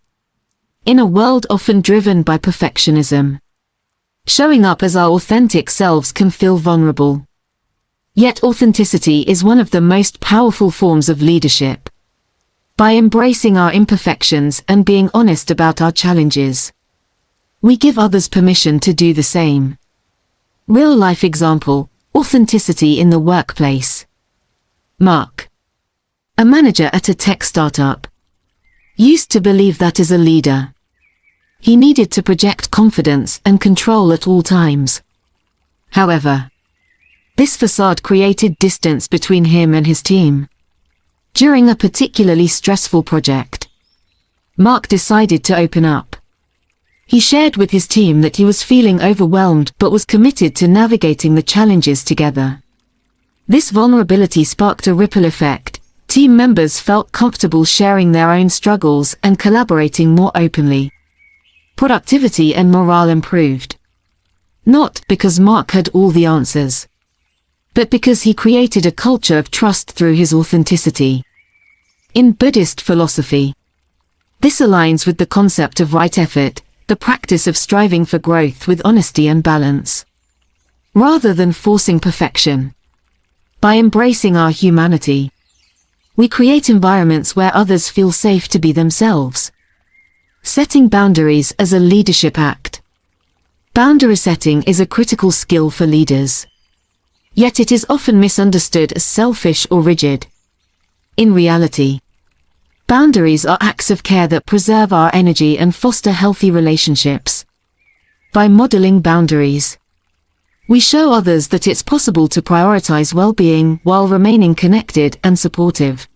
In a world often driven by perfectionism, showing up as our authentic selves can feel vulnerable. Yet authenticity is one of the most powerful forms of leadership. By embracing our imperfections and being honest about our challenges, we give others permission to do the same. Real-life example: authenticity in the workplace. Mark, a manager at a tech startup, used to believe that as a leader, he needed to project confidence and control at all times. However, this facade created distance between him and his team. During a particularly stressful project, Mark decided to open up. He shared with his team that he was feeling overwhelmed but was committed to navigating the challenges together. This vulnerability sparked a ripple effect. Team members felt comfortable sharing their own struggles and collaborating more openly. Productivity and morale improved. Not because Mark had all the answers, but because he created a culture of trust through his authenticity. In Buddhist philosophy, this aligns with the concept of right effort, the practice of striving for growth with honesty and balance, rather than forcing perfection. By embracing our humanity, we create environments where others feel safe to be themselves. Setting boundaries as a leadership act. Boundary setting is a critical skill for leaders. Yet it is often misunderstood as selfish or rigid. In reality, boundaries are acts of care that preserve our energy and foster healthy relationships. By modeling boundaries, we show others that it's possible to prioritize well-being while remaining connected and supportive.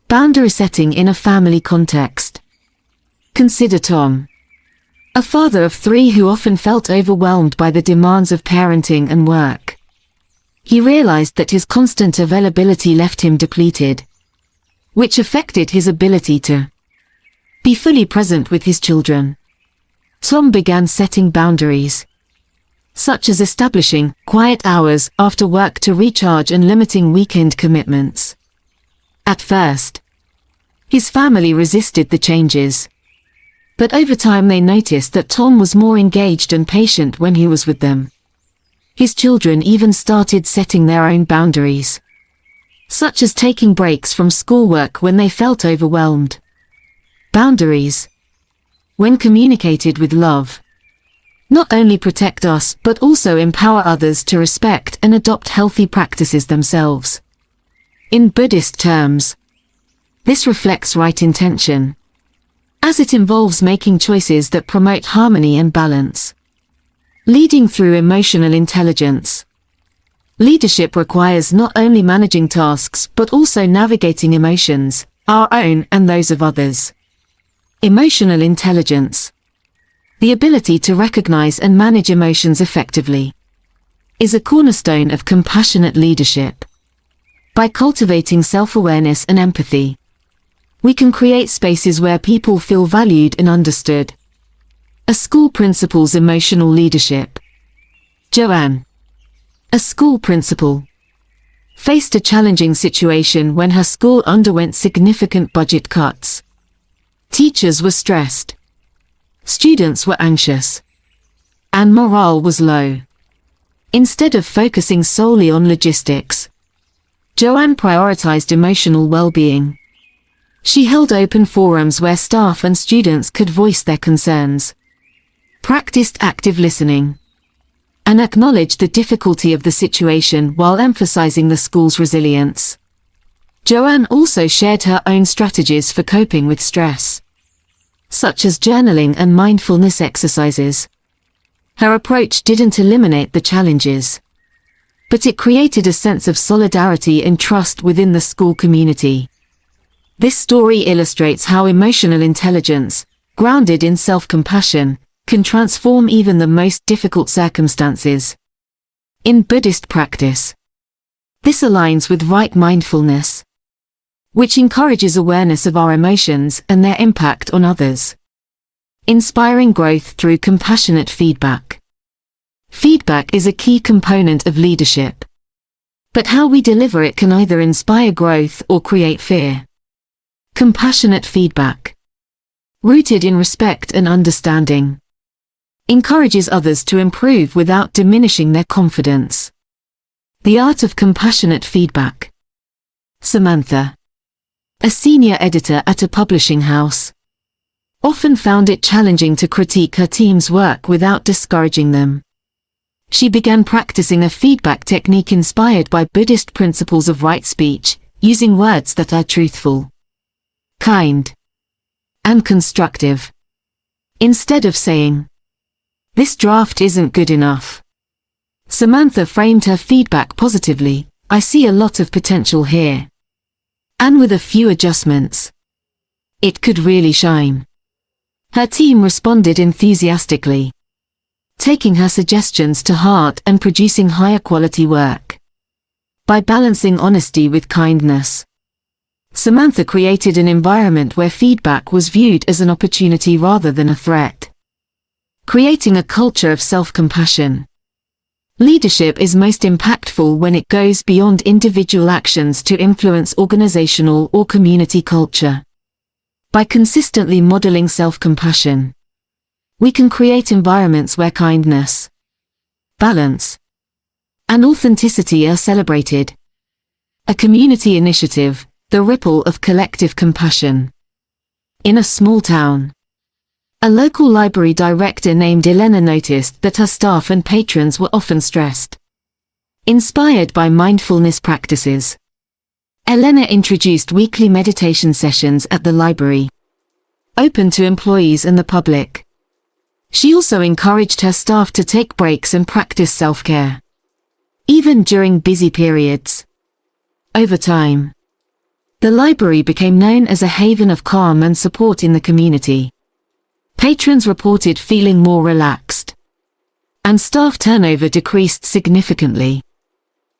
Boundary setting in a family context. Consider Tom, a father of 3 who often felt overwhelmed by the demands of parenting and work. He realized that his constant availability left him depleted, which affected his ability to be fully present with his children. Tom began setting boundaries, such as establishing quiet hours after work to recharge and limiting weekend commitments. At first, his family resisted the changes, but over time they noticed that Tom was more engaged and patient when he was with them. His children even started setting their own boundaries, such as taking breaks from schoolwork when they felt overwhelmed. Boundaries, when communicated with love, not only protect us but also empower others to respect and adopt healthy practices themselves. In Buddhist terms, this reflects right intention, as it involves making choices that promote harmony and balance. Leading through emotional intelligence. Leadership requires not only managing tasks but also navigating emotions, our own and those of others. Emotional intelligence, the ability to recognize and manage emotions effectively, is a cornerstone of compassionate leadership. By cultivating self-awareness and empathy, we can create spaces where people feel valued and understood. A school principal's emotional leadership. Joanne, a school principal, faced a challenging situation when her school underwent significant budget cuts. Teachers were stressed, students were anxious, and morale was low. Instead of focusing solely on logistics, Joanne prioritized emotional well-being. She held open forums where staff and students could voice their concerns, practiced active listening, and acknowledged the difficulty of the situation while emphasizing the school's resilience. Joanne also shared her own strategies for coping with stress, such as journaling and mindfulness exercises. Her approach didn't eliminate the challenges, but it created a sense of solidarity and trust within the school community. This story illustrates how emotional intelligence, grounded in self-compassion, can transform even the most difficult circumstances. In Buddhist practice, this aligns with right mindfulness, which encourages awareness of our emotions and their impact on others. Inspiring growth through compassionate feedback. Feedback is a key component of leadership, but how we deliver it can either inspire growth or create fear. Compassionate feedback, rooted in respect and understanding, encourages others to improve without diminishing their confidence. The art of compassionate feedback. Samantha, a senior editor at a publishing house, often found it challenging to critique her team's work without discouraging them. She began practicing a feedback technique inspired by Buddhist principles of right speech, using words that are truthful, kind, and constructive. Instead of saying, "This draft isn't good enough," Samantha framed her feedback positively, "I see a lot of potential here, and with a few adjustments, it could really shine." Her team responded enthusiastically, taking her suggestions to heart and producing higher quality work. By balancing honesty with kindness, Samantha created an environment where feedback was viewed as an opportunity rather than a threat, creating a culture of self-compassion. Leadership is most impactful when it goes beyond individual actions to influence organizational or community culture. By consistently modeling self-compassion, we can create environments where kindness, balance, and authenticity are celebrated. A community initiative, the ripple of collective compassion. In a small town, a local library director named Elena noticed that her staff and patrons were often stressed. Inspired by mindfulness practices, Elena introduced weekly meditation sessions at the library, open to employees and the public. She also encouraged her staff to take breaks and practice self-care, even during busy periods. Over time, the library became known as a haven of calm and support in the community. Patrons reported feeling more relaxed, and staff turnover decreased significantly.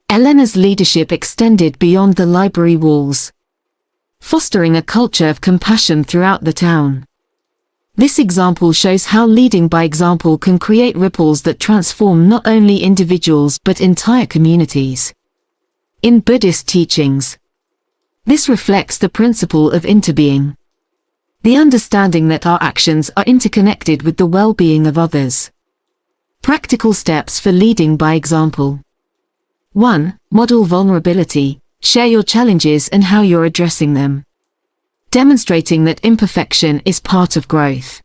Elena's leadership extended beyond the library walls, fostering a culture of compassion throughout the town. This example shows how leading by example can create ripples that transform not only individuals but entire communities. In Buddhist teachings, this reflects the principle of interbeing, the understanding that our actions are interconnected with the well-being of others. Practical steps for leading by example. 1. Model vulnerability. Share your challenges and how you're addressing them, demonstrating that imperfection is part of growth.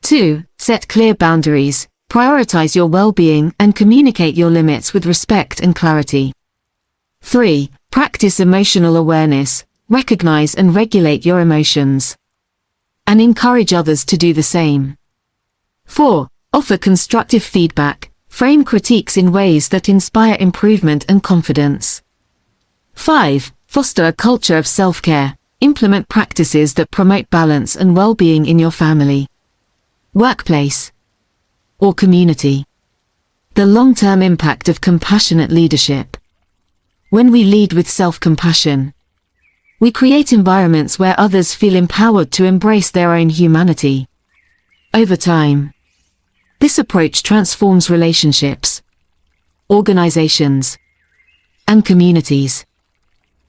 2. Set clear boundaries. Prioritize your well-being and communicate your limits with respect and clarity. 3. Practice emotional awareness. Recognize and regulate your emotions, and encourage others to do the same. 4. Offer constructive feedback. Frame critiques in ways that inspire improvement and confidence. 5. Foster a culture of self-care. Implement practices that promote balance and well-being in your family, workplace, or community. The long-term impact of compassionate leadership. When we lead with self-compassion, we create environments where others feel empowered to embrace their own humanity. Over time, this approach transforms relationships, organizations, and communities,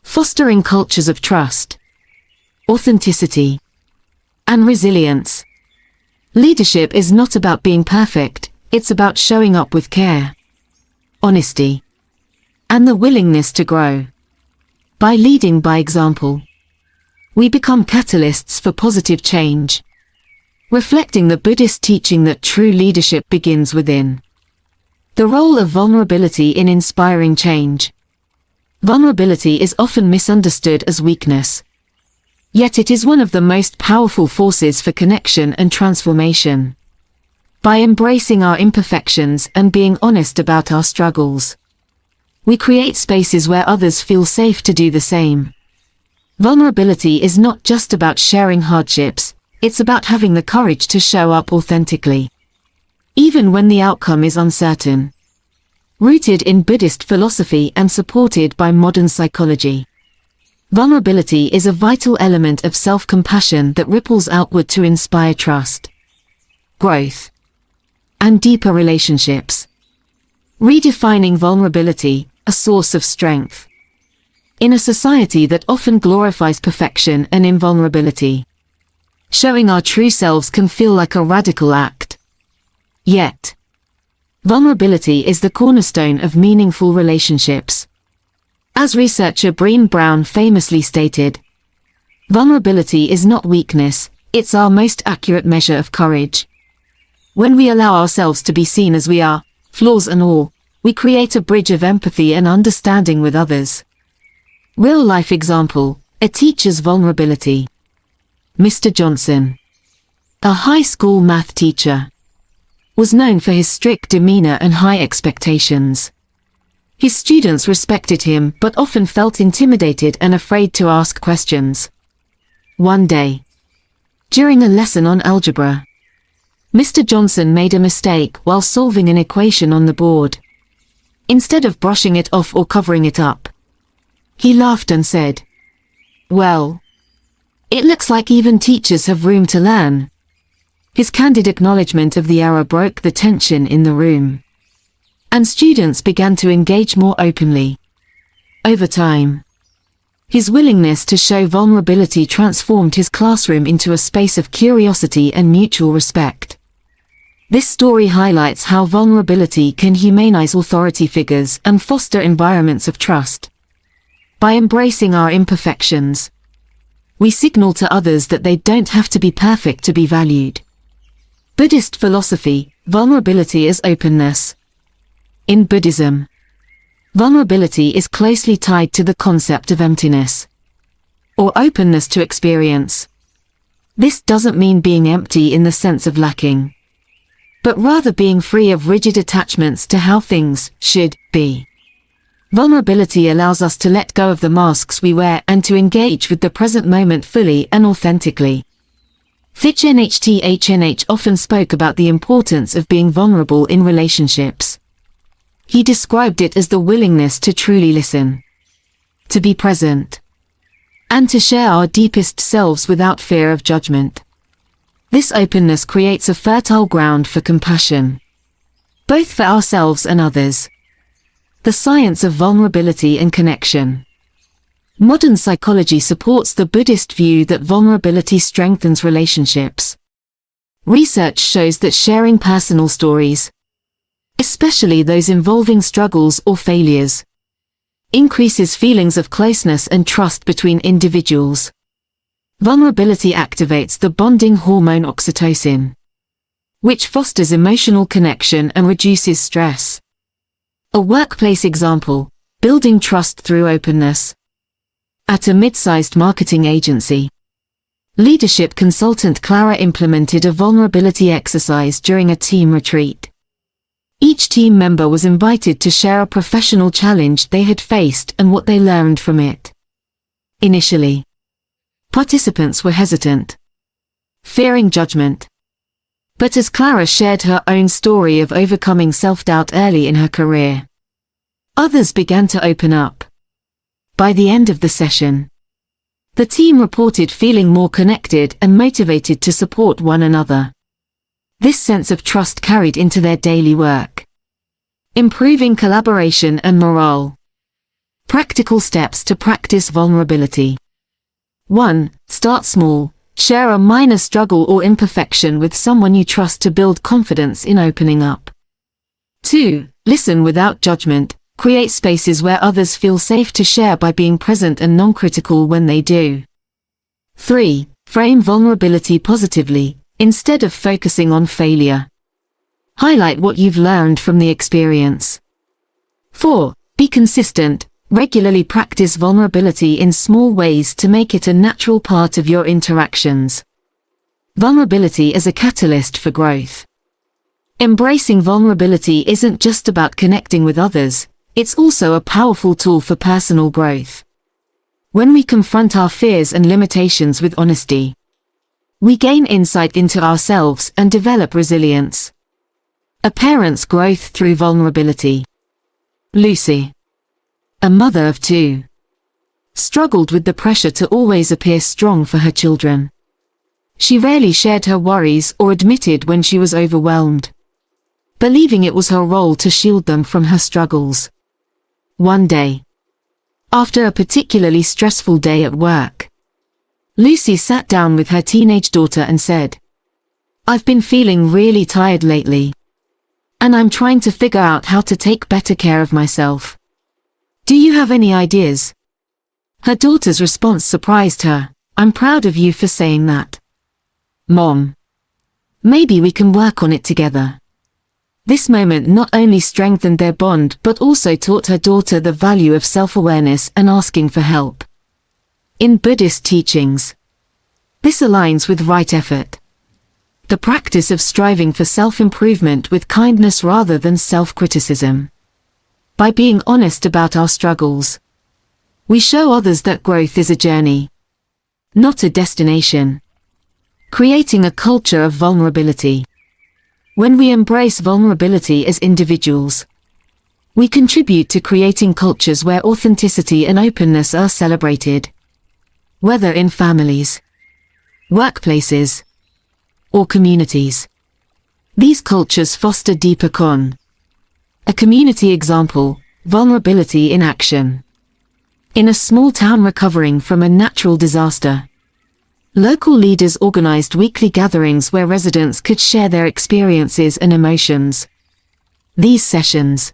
fostering cultures of trust, authenticity, and resilience. Leadership is not about being perfect, it's about showing up with care, honesty, and the willingness to grow. By leading by example, we become catalysts for positive change, reflecting the Buddhist teaching that true leadership begins within. The role of vulnerability in inspiring change. Vulnerability is often misunderstood as weakness, yet it is one of the most powerful forces for connection and transformation. By embracing our imperfections and being honest about our struggles, we create spaces where others feel safe to do the same. Vulnerability is not just about sharing hardships, it's about having the courage to show up authentically, even when the outcome is uncertain. Rooted in Buddhist philosophy and supported by modern psychology, vulnerability is a vital element of self-compassion that ripples outward to inspire trust, growth, and deeper relationships. Redefining vulnerability, a source of strength. In a society that often glorifies perfection and invulnerability, showing our true selves can feel like a radical act. Yet, vulnerability is the cornerstone of meaningful relationships. As researcher Brené Brown famously stated, vulnerability is not weakness, it's our most accurate measure of courage. When we allow ourselves to be seen as we are, flaws and all, we create a bridge of empathy and understanding with others. Real-life example, a teacher's vulnerability. Mr. Johnson, a high school math teacher, was known for his strict demeanor and high expectations. His students respected him but often felt intimidated and afraid to ask questions. One day, during a lesson on algebra, Mr. Johnson made a mistake while solving an equation on the board. Instead of brushing it off or covering it up, he laughed and said, "Well, it looks like even teachers have room to learn." His candid acknowledgement of the error broke the tension in the room, and students began to engage more openly. Over time, his willingness to show vulnerability transformed his classroom into a space of curiosity and mutual respect. This story highlights how vulnerability can humanize authority figures and foster environments of trust. By embracing our imperfections, we signal to others that they don't have to be perfect to be valued. Buddhist philosophy, vulnerability as openness. In Buddhism, vulnerability is closely tied to the concept of emptiness, or openness to experience. This doesn't mean being empty in the sense of lacking, but rather being free of rigid attachments to how things should be. Vulnerability allows us to let go of the masks we wear and to engage with the present moment fully and authentically. Thich often spoke about the importance of being vulnerable in relationships. He described it as the willingness to truly listen, to be present, and to share our deepest selves without fear of judgment. This openness creates a fertile ground for compassion, both for ourselves and others. The science of vulnerability and connection. Modern psychology supports the Buddhist view that vulnerability strengthens relationships. Research shows that sharing personal stories, especially those involving struggles or failures, increases feelings of closeness and trust between individuals. Vulnerability activates the bonding hormone oxytocin, which fosters emotional connection and reduces stress. A workplace example, building trust through openness. At a mid-sized marketing agency, leadership consultant Clara implemented a vulnerability exercise during a team retreat. Each team member was invited to share a professional challenge they had faced and what they learned from it. Initially, participants were hesitant, fearing judgment. But as Clara shared her own story of overcoming self-doubt early in her career, others began to open up. By the end of the session, the team reported feeling more connected and motivated to support one another. This sense of trust carried into their daily work, improving collaboration and morale. Practical steps to practice vulnerability. 1. Start small. Share a minor struggle or imperfection with someone you trust to build confidence in opening up. 2. Listen without judgment. Create spaces where others feel safe to share by being present and non-critical when they do. 3. Frame vulnerability positively, instead of focusing on failure. Highlight what you've learned from the experience. 4. Be consistent. Regularly practice vulnerability in small ways to make it a natural part of your interactions. Vulnerability as a catalyst for growth. Embracing vulnerability isn't just about connecting with others, it's also a powerful tool for personal growth. When we confront our fears and limitations with honesty, we gain insight into ourselves and develop resilience. A parent's growth through vulnerability. Lucy, a mother of 2, struggled with the pressure to always appear strong for her children. She rarely shared her worries or admitted when she was overwhelmed, believing it was her role to shield them from her struggles. One day, after a particularly stressful day at work, Lucy sat down with her teenage daughter and said, "I've been feeling really tired lately, and I'm trying to figure out how to take better care of myself. Do you have any ideas?" Her daughter's response surprised her. "I'm proud of you for saying that, Mom. Maybe we can work on it together." This moment not only strengthened their bond but also taught her daughter the value of self-awareness and asking for help. In Buddhist teachings, this aligns with right effort, the practice of striving for self-improvement with kindness rather than self-criticism. By being honest about our struggles, we show others that growth is a journey, not a destination. Creating a culture of vulnerability. When we embrace vulnerability as individuals, we contribute to creating cultures where authenticity and openness are celebrated. Whether in families, workplaces, or communities, these cultures foster deeper a community example, vulnerability in action. In a small town recovering from a natural disaster, local leaders organized weekly gatherings where residents could share their experiences and emotions. These sessions,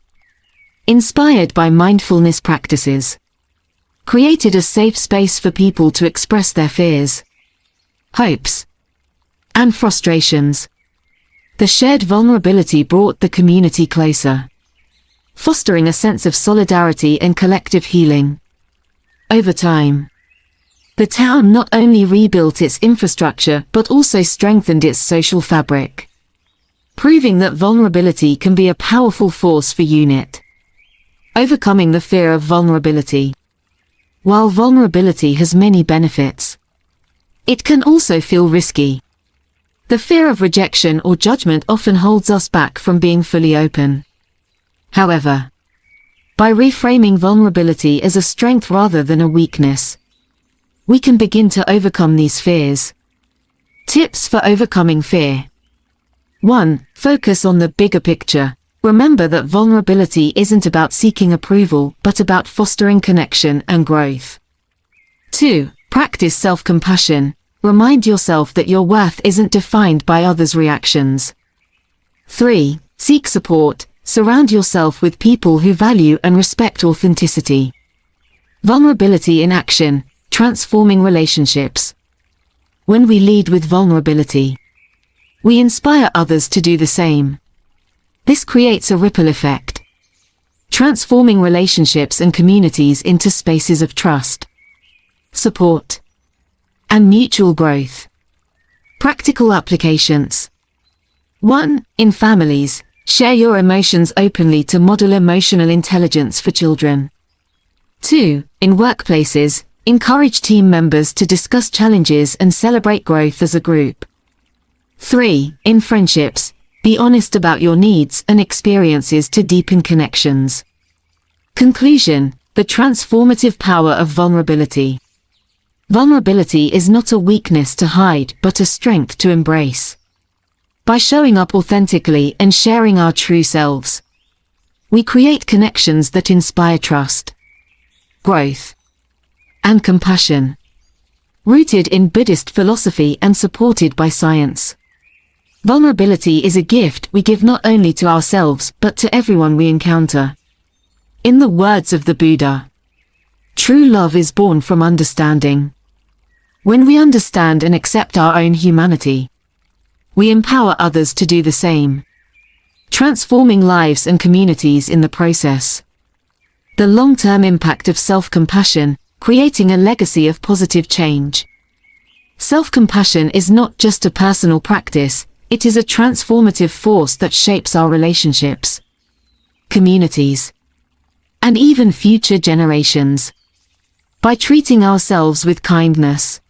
inspired by mindfulness practices, created a safe space for people to express their fears, hopes, and frustrations. The shared vulnerability brought the community closer, fostering a sense of solidarity and collective healing. Over time, the town not only rebuilt its infrastructure but also strengthened its social fabric, proving that vulnerability can be a powerful force for unity. Overcoming the fear of vulnerability. While vulnerability has many benefits, it can also feel risky. The fear of rejection or judgment often holds us back from being fully open. However, by reframing vulnerability as a strength rather than a weakness, we can begin to overcome these fears. Tips for overcoming fear. 1. Focus on the bigger picture. Remember that vulnerability isn't about seeking approval, but about fostering connection and growth. 2. Practice self-compassion. Remind yourself that your worth isn't defined by others' reactions. 3. Seek support. Surround yourself with people who value and respect authenticity. Vulnerability in action. Transforming relationships. When we lead with vulnerability, we inspire others to do the same. This creates a ripple effect, transforming relationships and communities into spaces of trust, support, and mutual growth. Practical applications. 1. In families, share your emotions openly to model emotional intelligence for children. 2. In workplaces, encourage team members to discuss challenges and celebrate growth as a group. 3. In friendships, be honest about your needs and experiences to deepen connections. Conclusion: the transformative power of vulnerability. Vulnerability is not a weakness to hide, but a strength to embrace. By showing up authentically and sharing our true selves, we create connections that inspire trust, growth, and compassion, rooted in Buddhist philosophy and supported by science. Vulnerability is a gift we give not only to ourselves but to everyone we encounter. In the words of the Buddha, true love is born from understanding. When we understand and accept our own humanity, we empower others to do the same, transforming lives and communities in the process. The long-term impact of self-compassion, creating a legacy of positive change. Self-compassion is not just a personal practice, it is a transformative force that shapes our relationships, communities, and even future generations. By treating ourselves with kindness,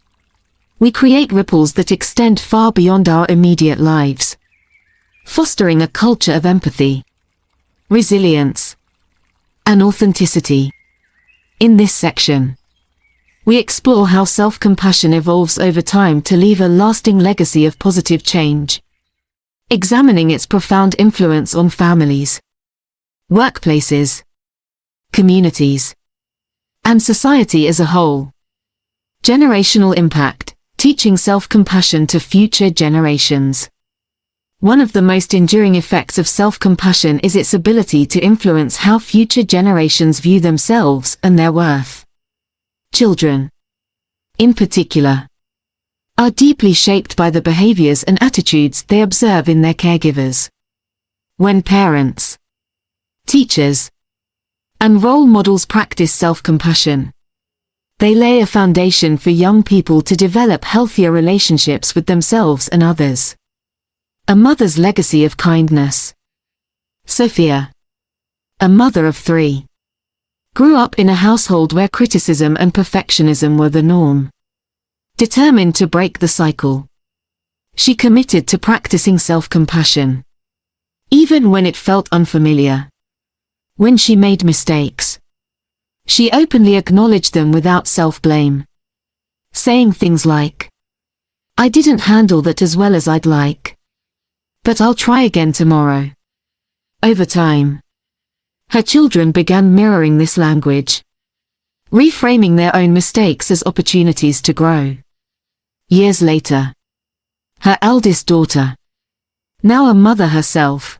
we create ripples that extend far beyond our immediate lives, fostering a culture of empathy, resilience, and authenticity. In this section, we explore how self-compassion evolves over time to leave a lasting legacy of positive change, examining its profound influence on families, workplaces, communities, and society as a whole. Generational impact, teaching self-compassion to future generations. One of the most enduring effects of self-compassion is its ability to influence how future generations view themselves and their worth. Children, in particular, are deeply shaped by the behaviors and attitudes they observe in their caregivers. When parents, teachers, and role models practice self-compassion, they lay a foundation for young people to develop healthier relationships with themselves and others. A mother's legacy of kindness. Sophia, a mother of 3, grew up in a household where criticism and perfectionism were the norm. Determined to break the cycle, she committed to practicing self-compassion, even when it felt unfamiliar. When she made mistakes, she openly acknowledged them without self-blame, saying things like, "I didn't handle that as well as I'd like, but I'll try again tomorrow." Over time, her children began mirroring this language, reframing their own mistakes as opportunities to grow. Years later, her eldest daughter, now a mother herself,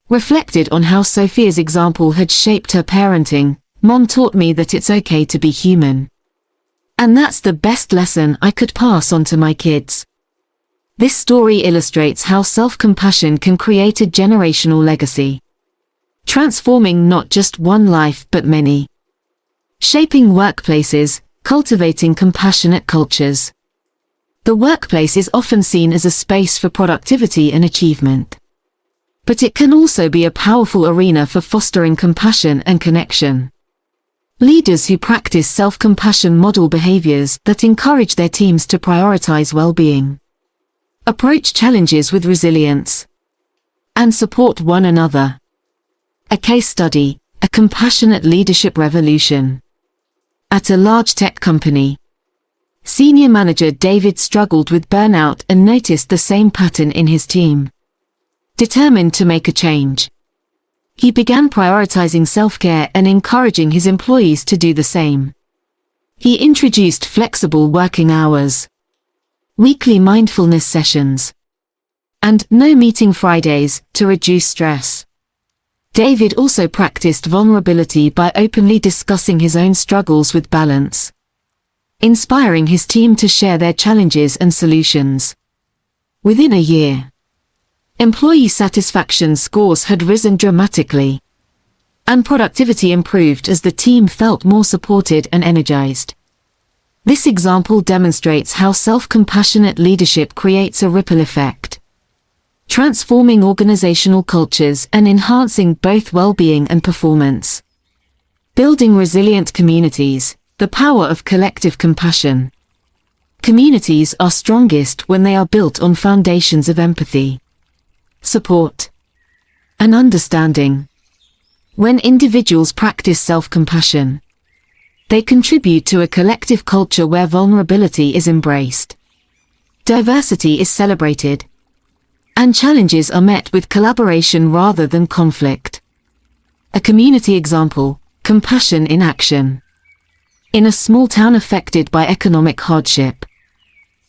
reflected on how Sophia's example had shaped her parenting. "Mom taught me that it's okay to be human. And that's the best lesson I could pass on to my kids." This story illustrates how self-compassion can create a generational legacy, transforming not just one life but many. Shaping workplaces, cultivating compassionate cultures. The workplace is often seen as a space for productivity and achievement. But it can also be a powerful arena for fostering compassion and connection. Leaders who practice self-compassion model behaviors that encourage their teams to prioritize well-being, approach challenges with resilience, and support one another. A case study, a compassionate leadership revolution. At a large tech company, senior manager David struggled with burnout and noticed the same pattern in his team. Determined to make a change, he began prioritizing self-care and encouraging his employees to do the same. He introduced flexible working hours, weekly mindfulness sessions, and no meeting Fridays to reduce stress. David also practiced vulnerability by openly discussing his own struggles with balance, inspiring his team to share their challenges and solutions. Within a year, employee satisfaction scores had risen dramatically, and productivity improved as the team felt more supported and energized. This example demonstrates how self-compassionate leadership creates a ripple effect, transforming organizational cultures and enhancing both well-being and performance. Building resilient communities, the power of collective compassion. Communities are strongest when they are built on foundations of empathy, support, and understanding. When individuals practice self-compassion, they contribute to a collective culture where vulnerability is embraced, diversity is celebrated, and challenges are met with collaboration rather than conflict. A community example, compassion in action. In a small town affected by economic hardship,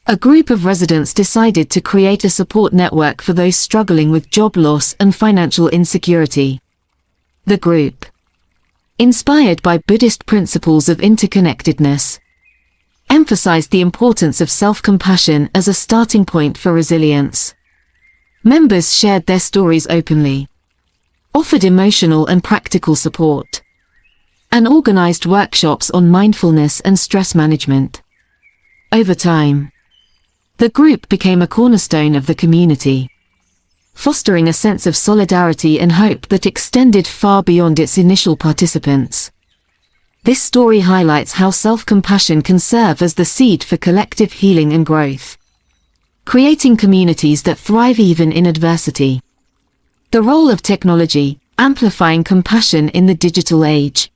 a group of residents decided to create a support network for those struggling with job loss and financial insecurity. The group, inspired by Buddhist principles of interconnectedness, emphasized the importance of self-compassion as a starting point for resilience. Members shared their stories openly, offered emotional and practical support, and organized workshops on mindfulness and stress management. Over time, the group became a cornerstone of the community, fostering a sense of solidarity and hope that extended far beyond its initial participants. This story highlights how self-compassion can serve as the seed for collective healing and growth, creating communities that thrive even in adversity. The role of technology, amplifying compassion in the digital age.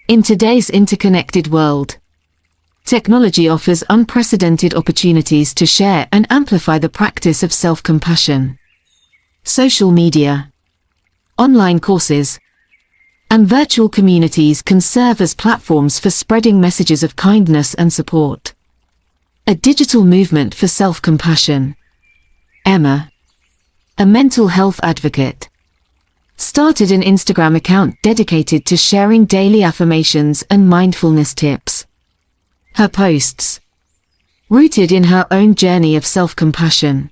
In today's interconnected world, technology offers unprecedented opportunities to share and amplify the practice of self-compassion. Social media, online courses, and virtual communities can serve as platforms for spreading messages of kindness and support. A digital movement for self-compassion. Emma, a mental health advocate, started an Instagram account dedicated to sharing daily affirmations and mindfulness tips. Her posts, rooted in her own journey of self-compassion,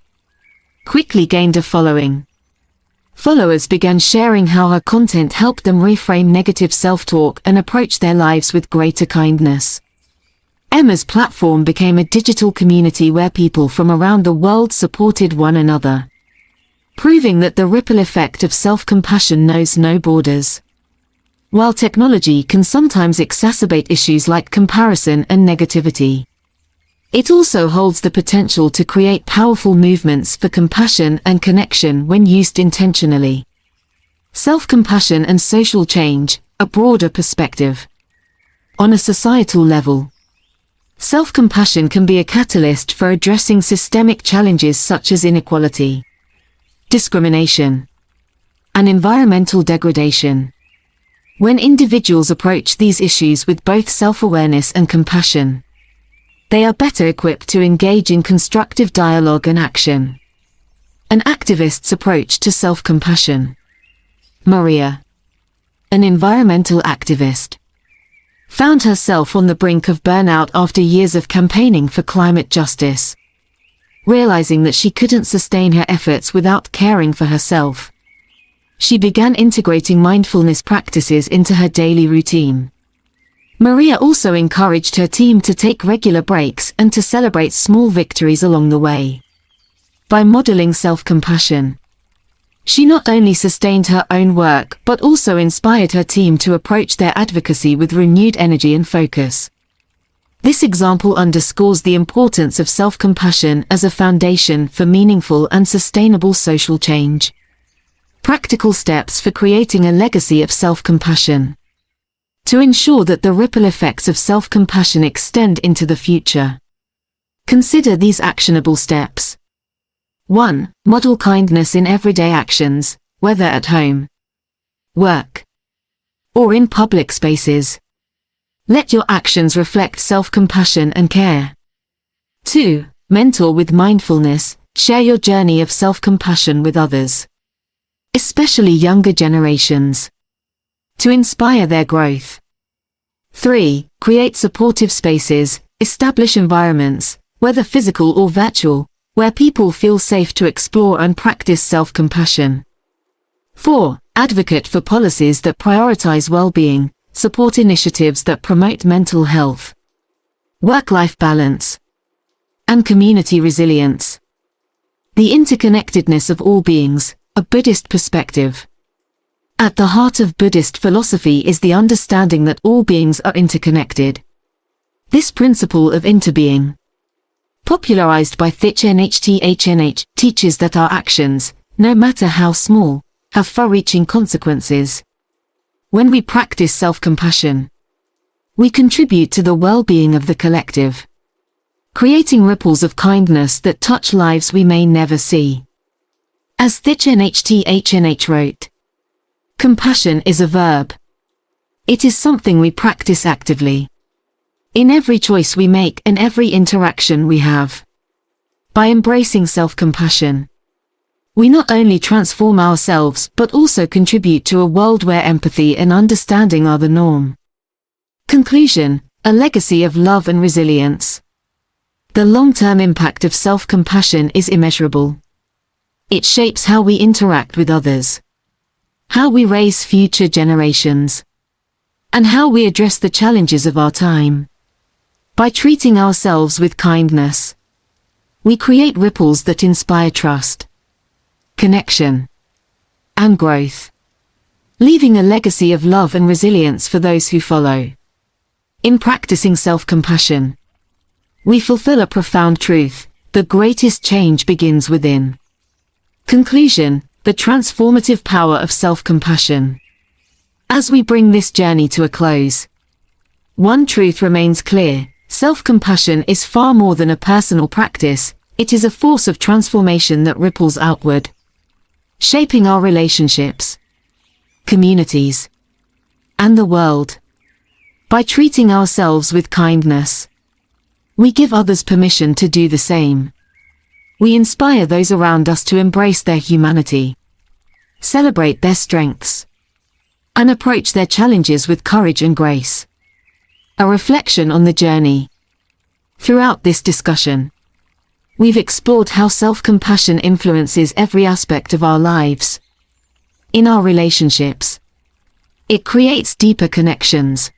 quickly gained a following. Followers began sharing how her content helped them reframe negative self-talk and approach their lives with greater kindness. Emma's platform became a digital community where people from around the world supported one another, proving that the ripple effect of self-compassion knows no borders. While technology can sometimes exacerbate issues like comparison and negativity, it also holds the potential to create powerful movements for compassion and connection when used intentionally. Self-compassion and social change, a broader perspective. On a societal level, self-compassion can be a catalyst for addressing systemic challenges such as inequality, discrimination, and environmental degradation. When individuals approach these issues with both self-awareness and compassion, they are better equipped to engage in constructive dialogue and action. An activist's approach to self-compassion. Maria, an environmental activist, found herself on the brink of burnout after years of campaigning for climate justice. Realizing that she couldn't sustain her efforts without caring for herself, she began integrating mindfulness practices into her daily routine. Maria also encouraged her team to take regular breaks and to celebrate small victories along the way. By modeling self-compassion, she not only sustained her own work but also inspired her team to approach their advocacy with renewed energy and focus. This example underscores the importance of self-compassion as a foundation for meaningful and sustainable social change. Practical steps for creating a legacy of self-compassion. To ensure that the ripple effects of self-compassion extend into the future, consider these actionable steps. 1. Model kindness in everyday actions, whether at home, work, or in public spaces. Let your actions reflect self-compassion and care. 2. Mentor with mindfulness, share your journey of self-compassion with others, especially younger generations, to inspire their growth. 3. Create supportive spaces, establish environments, whether physical or virtual, where people feel safe to explore and practice self-compassion. 4. Advocate for policies that prioritize well-being, support initiatives that promote mental health, work-life balance, and community resilience. The interconnectedness of all beings, a Buddhist perspective. At the heart of Buddhist philosophy is the understanding that all beings are interconnected. This principle of interbeing, popularized by Thich teaches that our actions, no matter how small, have far-reaching consequences. When we practice self-compassion, we contribute to the well-being of the collective, creating ripples of kindness that touch lives we may never see. As Thich wrote, compassion is a verb. It is something we practice actively, in every choice we make and every interaction we have. By embracing self-compassion, we not only transform ourselves but also contribute to a world where empathy and understanding are the norm. Conclusion: a legacy of love and resilience. The long-term impact of self-compassion is immeasurable. It shapes how we interact with others, how we raise future generations, and how we address the challenges of our time. By treating ourselves with kindness, we create ripples that inspire trust, connection, and growth, leaving a legacy of love and resilience for those who follow. In practicing self-compassion, we fulfill a profound truth: the greatest change begins within. Conclusion: the transformative power of self-compassion. As we bring this journey to a close, one truth remains clear: self-compassion is far more than a personal practice, it is a force of transformation that ripples outward, shaping our relationships, communities, and the world. By treating ourselves with kindness, we give others permission to do the same. We inspire those around us to embrace their humanity, celebrate their strengths, and approach their challenges with courage and grace. A reflection on the journey. Throughout this discussion, we've explored how self-compassion influences every aspect of our lives. In our relationships, it creates deeper connections,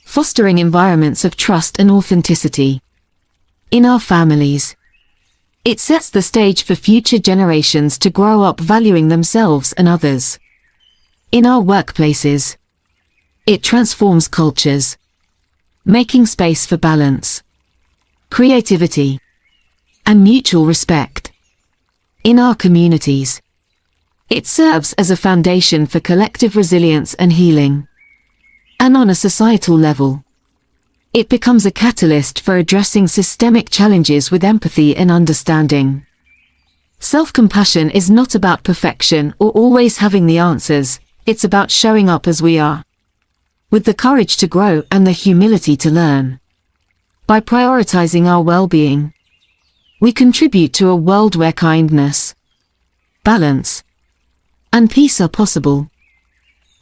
fostering environments of trust and authenticity. In our families, it sets the stage for future generations to grow up valuing themselves and others. In our workplaces, it transforms cultures, making space for balance, creativity, and mutual respect. In our communities, it serves as a foundation for collective resilience and healing. And on a societal level, it becomes a catalyst for addressing systemic challenges with empathy and understanding. Self-compassion is not about perfection or always having the answers, it's about showing up as we are, with the courage to grow and the humility to learn. By prioritizing our well-being, we contribute to a world where kindness, balance, and peace are possible.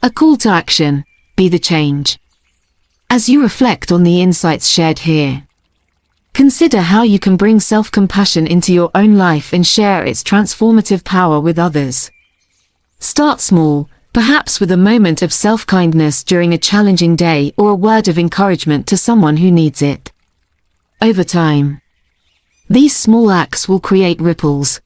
A call to action: be the change. As you reflect on the insights shared here, consider how you can bring self-compassion into your own life and share its transformative power with others. Start small, perhaps with a moment of self-kindness during a challenging day or a word of encouragement to someone who needs it. Over time, these small acts will create ripples,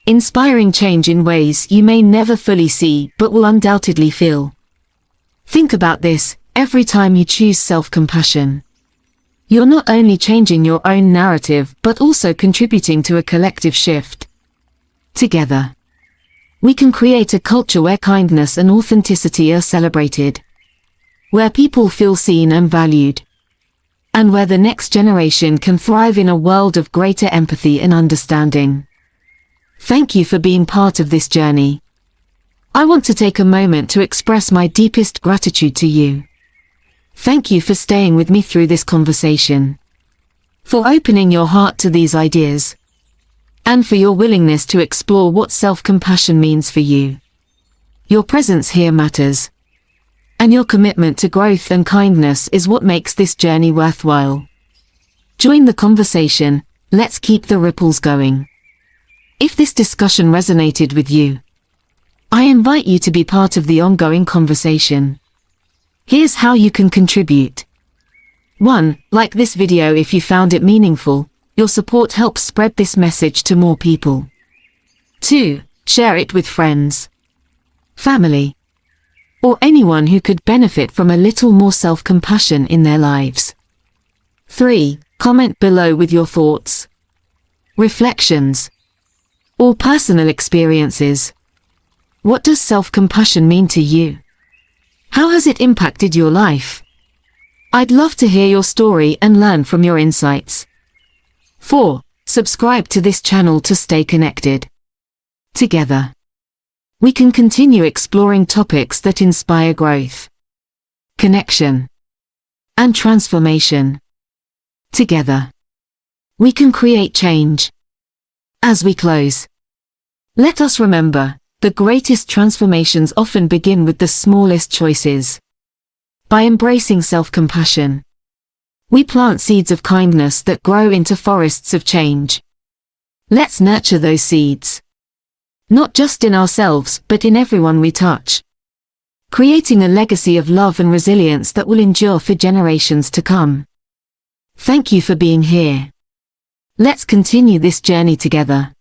inspiring change in ways you may never fully see but will undoubtedly feel. Think about this: every time you choose self-compassion, You're not only changing your own narrative but also contributing to a collective shift. Together, we can create a culture where kindness and authenticity are celebrated, where people feel seen and valued, and where the next generation can thrive in a world of greater empathy and understanding. Thank you for being part of this journey. I want to take a moment to express my deepest gratitude to you. Thank you for staying with me through this conversation, for opening your heart to these ideas, and for your willingness to explore what self-compassion means for you. Your presence here matters, and your commitment to growth and kindness is what makes this journey worthwhile. Join the conversation, let's keep the ripples going. If this discussion resonated with you, I invite you to be part of the ongoing conversation. Here's how you can contribute. 1. Like this video if you found it meaningful. Your support helps spread this message to more people. 2. Share it with friends, family, or anyone who could benefit from a little more self-compassion in their lives. 3. Comment below with your thoughts, reflections, or personal experiences. What does self-compassion mean to you? How has it impacted your life? I'd love to hear your story and learn from your insights. 4. Subscribe to this channel to stay connected. Together, we can continue exploring topics that inspire growth, connection, and transformation. Together, we can create change. As we close, let us remember, the greatest transformations often begin with the smallest choices. By embracing self-compassion, we plant seeds of kindness that grow into forests of change. Let's nurture those seeds, not just in ourselves but in everyone we touch, creating a legacy of love and resilience that will endure for generations to come. Thank you for being here. Let's continue this journey together.